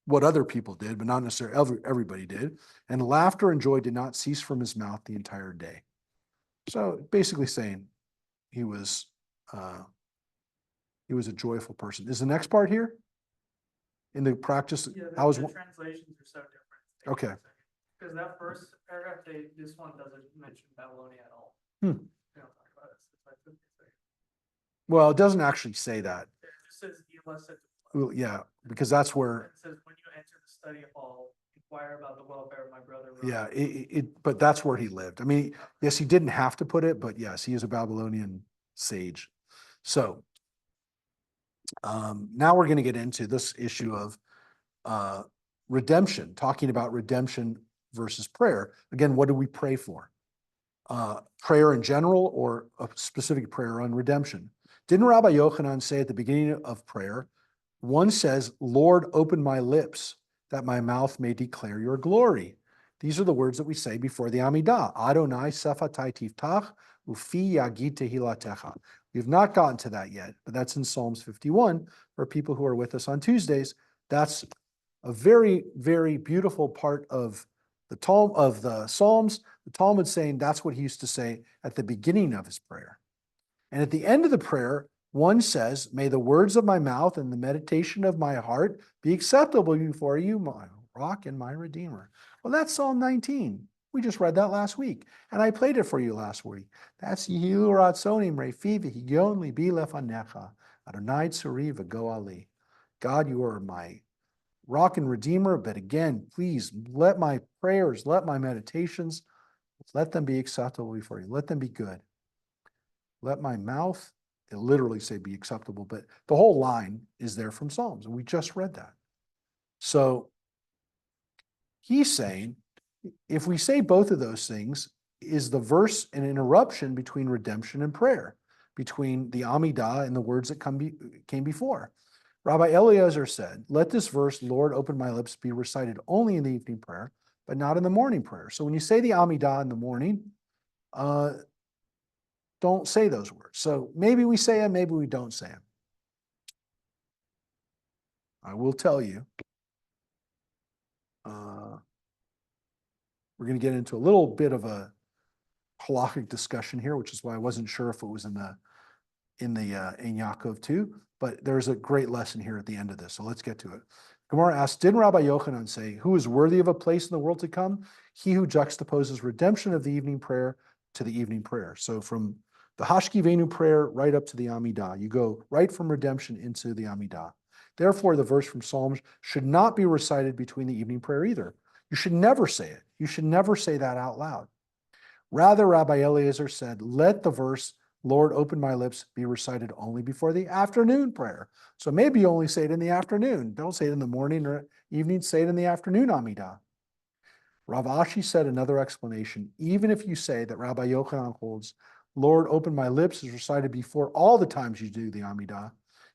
what other people did, but not necessarily everybody did. And laughter and joy did not cease from his mouth the entire day. So basically saying he was a joyful person. Is the next part here? In the practice, Yeah, how is the translations are so different. Okay. Because that first paragraph, this one doesn't mention Babylonia at all. Hmm. They don't talk about it. It's like 50 seconds. Well, it doesn't actually say that. It just says Elah said to Well, yeah, because that's where, it says when you enter the study hall, inquire about the welfare of my brother. yeah, but that's where he lived. I mean, yes, he didn't have to put it, but yes, he is a Babylonian sage. So now we're going to get into this issue of redemption, talking about redemption versus prayer. Again, what do we pray for? Prayer in general or a specific prayer on redemption? Didn't Rabbi Yochanan say at the beginning of prayer, one says, Lord, open my lips that my mouth may declare your glory. These are the words that we say before the Amidah. Adonai sefatai tiftach ufi yagid tehilatecha. We've not gotten to that yet, but that's in Psalms 51 for people who are with us on Tuesdays. That's a very, very beautiful part of the Psalms. The Talmud saying that's what he used to say at the beginning of his prayer. And at the end of the prayer, one says, may the words of my mouth and the meditation of my heart be acceptable before you, my rock and my redeemer. Well, that's Psalm 19. We just read that last week, and I played it for you last week. That's Yehu Ratzonim Refi V'Higon Libi Lefanecha Adonai Tzuri V'Goali. God, you are my rock and redeemer, but again, please let my prayers, let my meditations, let them be acceptable before you. Let them be good. Let my mouth, it literally say be acceptable, but the whole line is there from Psalms, and we just read that. So he's saying, if we say both of those things, is the verse an interruption between redemption and prayer, between the Amidah and the words that came before? Rabbi Eliezer said, let this verse, Lord, open my lips, be recited only in the evening prayer, but not in the morning prayer. So when you say the Amidah in the morning, don't say those words. So maybe we say them, maybe we don't say them. I will tell you, we're going to get into a little bit of a halachic discussion here, which is why I wasn't sure if it was in the Ein Yaakov too, but there's a great lesson here at the end of this. So let's get to it. Gemara asks, didn't Rabbi Yochanan say, who is worthy of a place in the world to come? He who juxtaposes redemption of the evening prayer to the evening prayer. So from the Hashkivenu prayer right up to the Amidah, you go right from redemption into the Amidah. Therefore, the verse from Psalms should not be recited between the evening prayer either. You should never say it. You should never say that out loud. Rather, Rabbi Eliezer said, let the verse, Lord, open my lips, be recited only before the afternoon prayer. So maybe you only say it in the afternoon. Don't say it in the morning or evening, say it in the afternoon Amidah. Rav Ashi said another explanation, even if you say that Rabbi Yochanan holds, Lord, open my lips is recited before all the times you do the Amidah,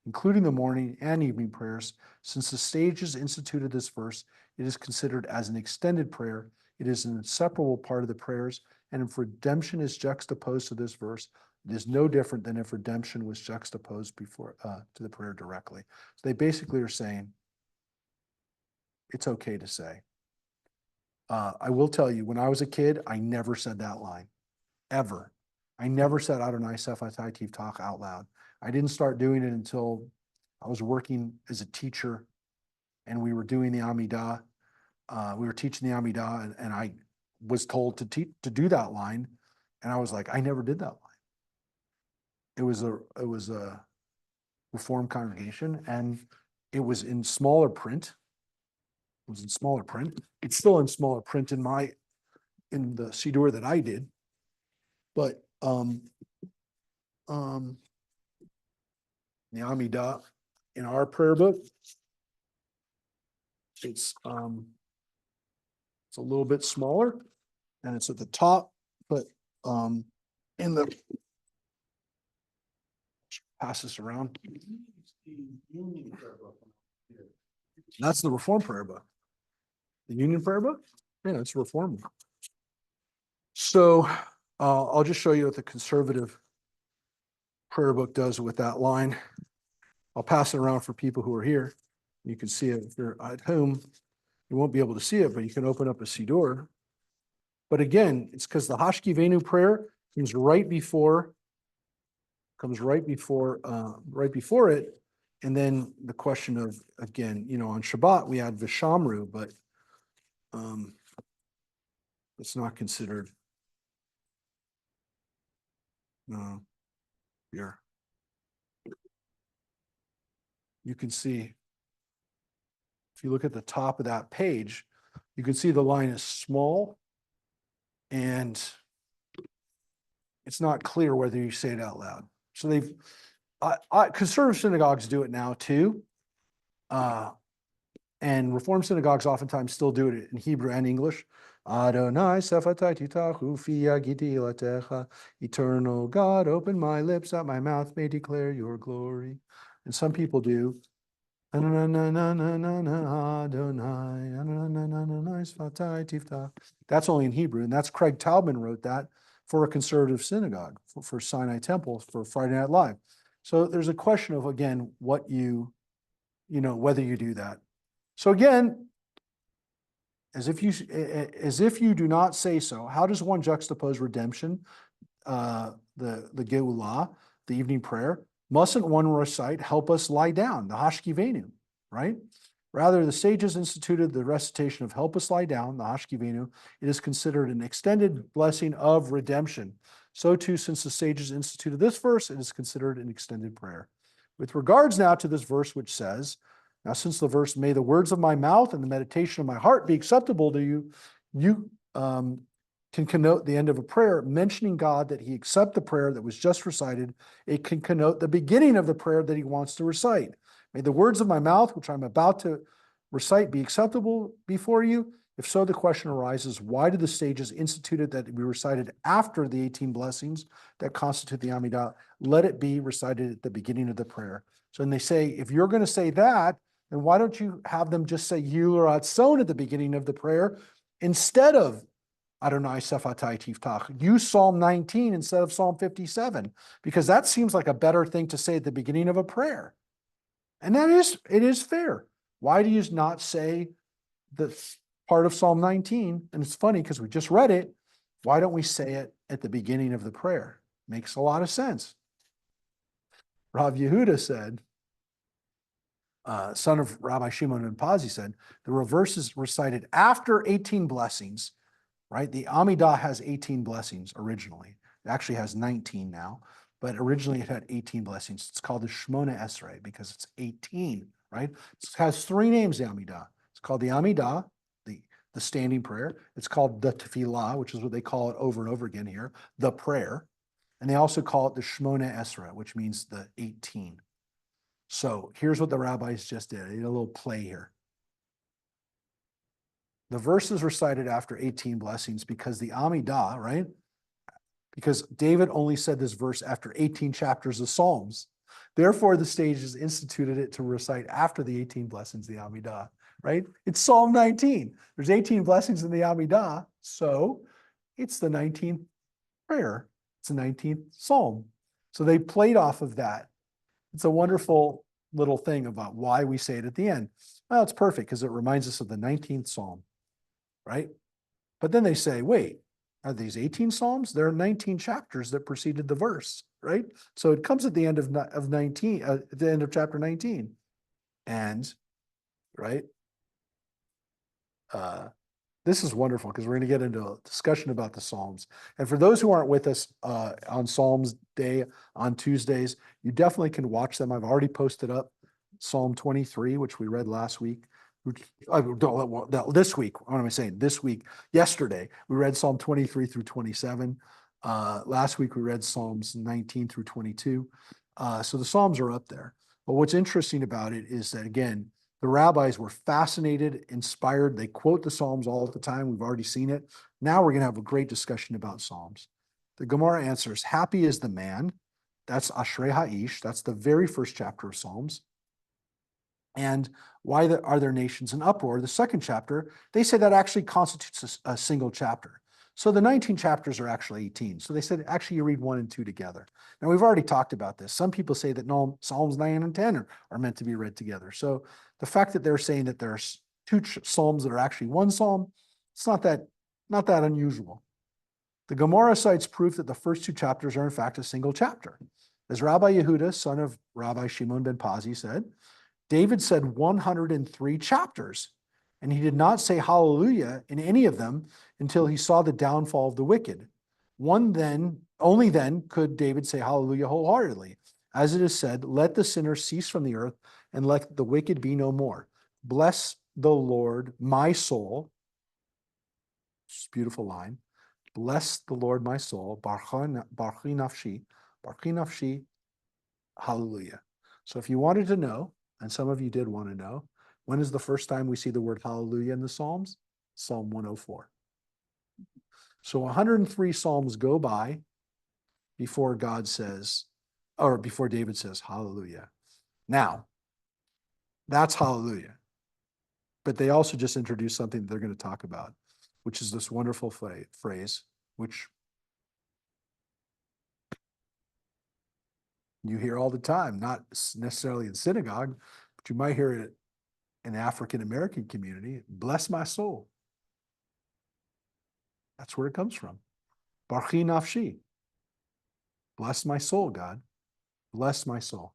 including the morning and evening prayers, since the sages instituted this verse, it is considered as an extended prayer. It is an inseparable part of the prayers, and if redemption is juxtaposed to this verse, it is no different than if redemption was juxtaposed before to the prayer directly. So they basically are saying it's okay to say. I will tell you, when I was a kid, I never said that line, ever. I never said Adonai Sephatai Tiftach out loud. I didn't start doing it until I was working as a teacher, and we were doing the Amidah. We were teaching the Amidah, and I was told to do that line, and I was like, I never did that line. It was a Reformed congregation, and it was in smaller print. It was in smaller print. It's still in smaller print in the Siddur that I did, but the Amidah in our prayer book, it's a little bit smaller, and it's at the top, but in the pass this around. That's the Reform prayer book. The Union prayer book? Yeah, it's Reform. So I'll just show you what the conservative prayer book does with that line. I'll pass it around for people who are here. You can see it. If you're at home, you won't be able to see it, but you can open up a Siddur. But again, it's because the Hashkivenu prayer comes right before it. And then the question of, again, on Shabbat, we add Vishamru, but it's not considered here. You can see, if you look at the top of that page, you can see the line is small, and it's not clear whether you say it out loud. So conservative synagogues do it now too. And Reform synagogues oftentimes still do it in Hebrew and English. Adonai Sephatai Titachu fi yagidi latecha. Eternal God, open my lips that my mouth may declare your glory. And some people do. That's only in Hebrew, and that's Craig Taubman wrote that for a conservative synagogue, for Sinai Temple, for Friday Night Live. So there's a question of, again, whether you do that. So again, as if you do not say so, how does one juxtapose redemption, the Geulah, the evening prayer? Mustn't one recite, help us lie down, the Hashkivenu, right? Rather, the sages instituted the recitation of help us lie down, the Hashkivenu. It is considered an extended blessing of redemption. So too, since the sages instituted this verse, it is considered an extended prayer. With regards now to this verse, which says, now since the verse, may the words of my mouth and the meditation of my heart be acceptable to you, you can connote the end of a prayer, mentioning God that he accept the prayer that was just recited. It can connote the beginning of the prayer that he wants to recite. May the words of my mouth, which I'm about to recite, be acceptable before you. If so, the question arises, why did the sages institute it that it be recited after the 18 blessings that constitute the Amidah? Let it be recited at the beginning of the prayer. So when they say, if you're going to say that, then why don't you have them just say Yurat Son at the beginning of the prayer instead of Adonai Sephatai Tiftach? Use Psalm 19 instead of Psalm 57, because that seems like a better thing to say at the beginning of a prayer. And it is fair. Why do you not say the part of Psalm 19? And it's funny because we just read it. Why don't we say it at the beginning of the prayer? Makes a lot of sense. Rav Yehuda said, son of Rabbi Shimon ben Pazi said, the reverse is recited after 18 blessings, right? The Amidah has 18 blessings originally. It actually has 19 now, but originally it had 18 blessings. It's called the Shmona Esrei because it's 18, right? It has three names, the Amidah. It's called the Amidah, the standing prayer. It's called the Tefillah, which is what they call it over and over again here, the prayer. And they also call it the Shmona Esrei, which means the 18. So here's what the rabbis just did. They did a little play here. The verse is recited after 18 blessings because the Amidah, right? Because David only said this verse after 18 chapters of Psalms. Therefore, the sages instituted it to recite after the 18 blessings, the Amidah, right? It's Psalm 19. There's 18 blessings in the Amidah, so it's the 19th prayer. It's the 19th Psalm. So they played off of that. It's a wonderful little thing about why we say it at the end. Well, it's perfect because it reminds us of the 19th Psalm, right? But then they say, wait, are these 18 Psalms? There are 19 chapters that preceded the verse, right? So it comes at the end of 19, at the end of chapter 19. And, right? This is wonderful because we're going to get into a discussion about the Psalms. And for those who aren't with us on Psalms Day on Tuesdays, you definitely can watch them. I've already posted up Psalm 23, which we read last week. This week, what am I saying? This week, yesterday, we read Psalm 23 through 27. Last week, we read Psalms 19 through 22. So the Psalms are up there. But what's interesting about it is that, again, the rabbis were fascinated, inspired. They quote the Psalms all the time. We've already seen it. Now we're going to have a great discussion about Psalms. The Gemara answers, happy is the man. That's Ashrei Ha'ish. That's the very first chapter of Psalms. And why are there nations in uproar? The second chapter, they say that actually constitutes a single chapter. So the 19 chapters are actually 18. So they said, actually, you read 1 and 2 together. Now, we've already talked about this. Some people say that no, Psalms 9 and 10 are meant to be read together. So the fact that they're saying that there's 2 Psalms that are actually 1 Psalm, it's not that unusual. The Gemara cites proof that the first 2 chapters are in fact a single chapter. As Rabbi Yehuda, son of Rabbi Shimon ben Pazi, said, David said 103 chapters, and he did not say hallelujah in any of them until he saw the downfall of the wicked. Only then could David say hallelujah wholeheartedly. As it is said, let the sinner cease from the earth and let the wicked be no more. Bless the Lord, my soul. It's a beautiful line. Bless the Lord, my soul. Barchi nafshi, hallelujah. So if you wanted to know, and some of you did want to know, when is the first time we see the word hallelujah in the Psalms? Psalm 104. So 103 Psalms go by before God says, or before David says, hallelujah. Now, that's hallelujah. But they also just introduced something that they're going to talk about, which is this wonderful phrase, which you hear all the time, not necessarily in synagogue, but you might hear it in the African-American community. Bless my soul. That's where it comes from. Barchi nafshi. Bless my soul, God. Bless my soul.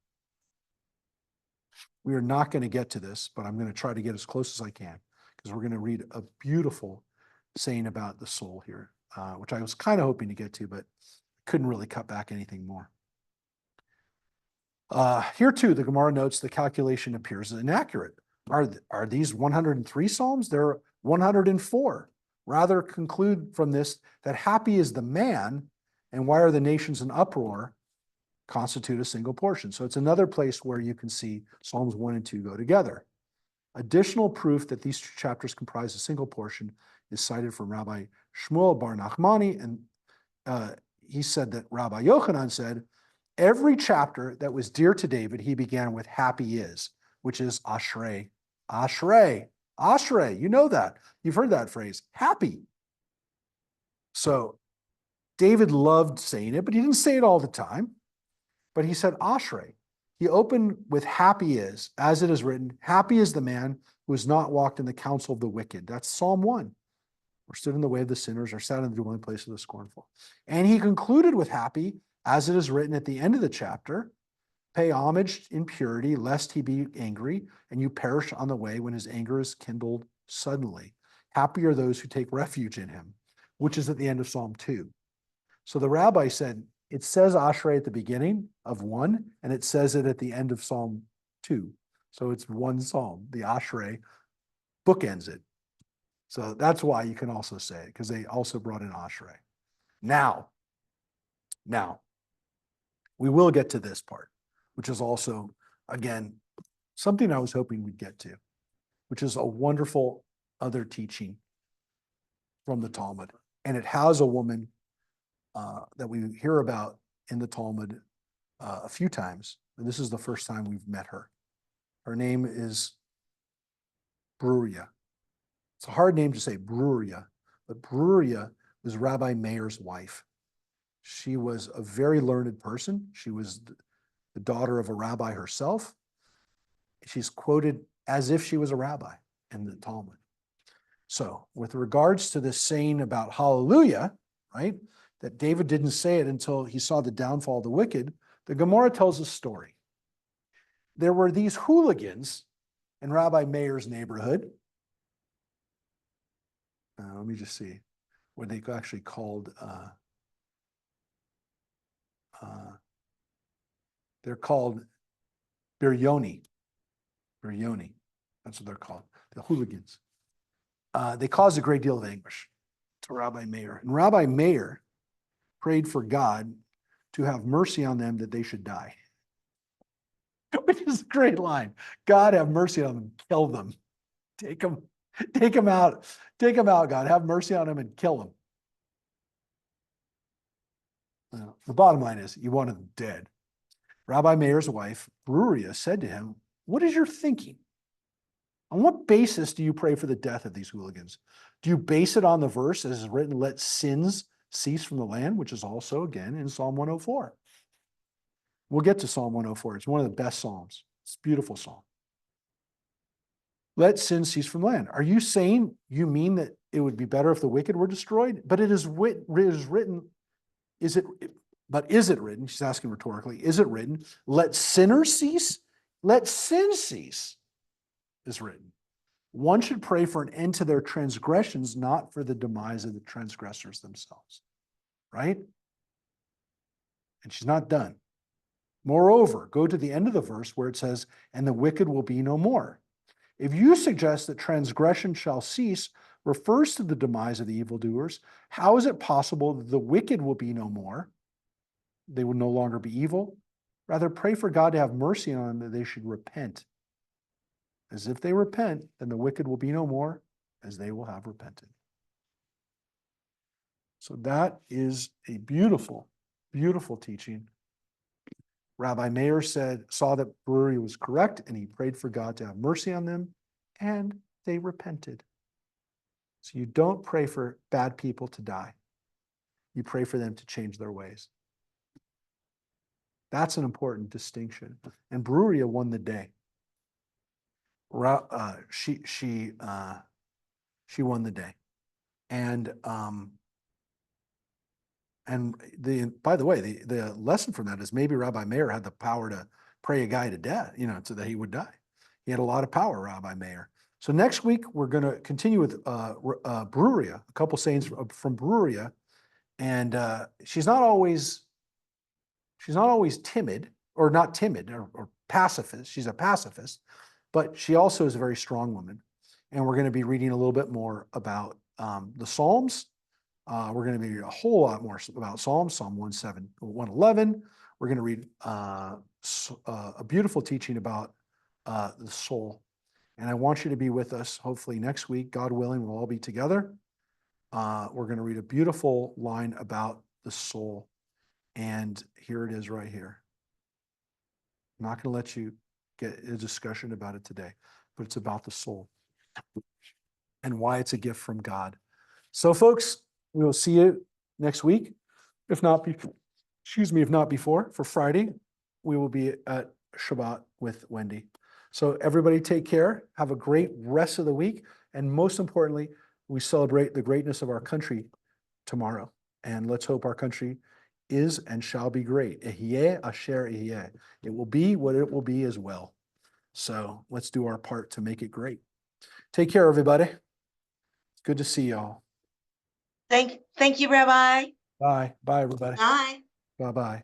We are not going to get to this, but I'm going to try to get as close as I can because we're going to read a beautiful saying about the soul here, which I was kind of hoping to get to, but couldn't really cut back anything more. Here too, the Gemara notes the calculation appears inaccurate. Are these 103 Psalms? There are 104. Rather conclude from this that happy is the man, and why are the nations in uproar constitute a single portion. So it's another place where you can see Psalms 1 and 2 go together. Additional proof that these two chapters comprise a single portion is cited from Rabbi Shmuel bar Nachmani, and he said that Rabbi Yochanan said, every chapter that was dear to David, he began with happy is, which is Ashrei. Ashrei. Ashrei. You know that. You've heard that phrase. Happy. So David loved saying it, but he didn't say it all the time. But he said Ashrei. He opened with happy is, as it is written, happy is the man who has not walked in the counsel of the wicked. That's Psalm 1. Or stood in the way of the sinners, or sat in the dwelling place of the scornful. And he concluded with happy, as it is written at the end of the chapter, pay homage in purity, lest he be angry, and you perish on the way when his anger is kindled suddenly. Happy are those who take refuge in him, which is at the end of Psalm 2. So the rabbi said, it says Ashrei at the beginning of 1, and it says it at the end of Psalm 2. So it's one psalm. The Ashrei bookends it. So that's why you can also say it, because they also brought in Ashrei. Now, we will get to this part, which is also, again, something I was hoping we'd get to, which is a wonderful other teaching from the Talmud. And it has a woman that we hear about in the Talmud a few times. And this is the first time we've met her. Her name is Bruria. It's a hard name to say, Bruria, but Bruria was Rabbi Meir's wife. She was a very learned person. She was the daughter of a rabbi herself. She's quoted as if she was a rabbi in the Talmud. So with regards to this saying about hallelujah, right, that David didn't say it until he saw the downfall of the wicked, the Gemara tells a story. There were these hooligans in Rabbi Meir's neighborhood. Let me just see what they actually called. They're called Biryoni. Biryoni. That's what they're called. The hooligans. They caused a great deal of anguish to Rabbi Meir. And Rabbi Meir prayed for God to have mercy on them that they should die. Which is a great line. God, have mercy on them, kill them. Take them out. Take them out, God. Have mercy on them and kill them. The bottom line is, you want them dead. Rabbi Meir's wife, Bruria, said to him, what is your thinking? On what basis do you pray for the death of these hooligans? Do you base it on the verse as is written, let sins cease from the land, which is also, again, in Psalm 104. We'll get to Psalm 104. It's one of the best Psalms. It's a beautiful Psalm. Let sin cease from the land. Are you saying you mean that it would be better if the wicked were destroyed? But it is written, is it written? She's asking rhetorically, is it written, let sinners cease? Let sin cease, is written. One should pray for an end to their transgressions, not for the demise of the transgressors themselves. Right? And she's not done. Moreover, go to the end of the verse where it says, and the wicked will be no more. If you suggest that transgression shall cease refers to the demise of the evildoers, how is it possible that the wicked will be no more? They will no longer be evil. Rather, pray for God to have mercy on them, that they should repent. As if they repent, then the wicked will be no more, as they will have repented. So that is a beautiful, beautiful teaching. Rabbi Meir saw that Bruria was correct, and he prayed for God to have mercy on them, and they repented. So you don't pray for bad people to die. You pray for them to change their ways. That's an important distinction. And Bruria won the day. She won the day. And by the way, the lesson from that is maybe Rabbi Meir had the power to pray a guy to death, so that he would die. He had a lot of power, Rabbi Meir. So next week, we're going to continue with Bruria, a couple saints from Bruria. And she's not always timid, or not timid, or pacifist. She's a pacifist, but she also is a very strong woman. And we're going to be reading a little bit more about the Psalms. We're going to be reading a whole lot more about Psalms, Psalm 111. We're going to read a beautiful teaching about the soul. And I want you to be with us, hopefully next week, God willing, we'll all be together. We're going to read a beautiful line about the soul. And here it is right here. I'm not going to let you get a discussion about it today, but it's about the soul and why it's a gift from God. So folks, we will see you next week. If not before, for Friday, we will be at Shabbat with Wendy. So everybody take care. Have a great rest of the week. And most importantly, we celebrate the greatness of our country tomorrow. And let's hope our country is and shall be great. Ehyeh asher ehyeh. It will be what it will be as well. So let's do our part to make it great. Take care, everybody. Good to see y'all. Thank you, Rabbi. Bye. Bye, everybody. Bye. Bye-bye.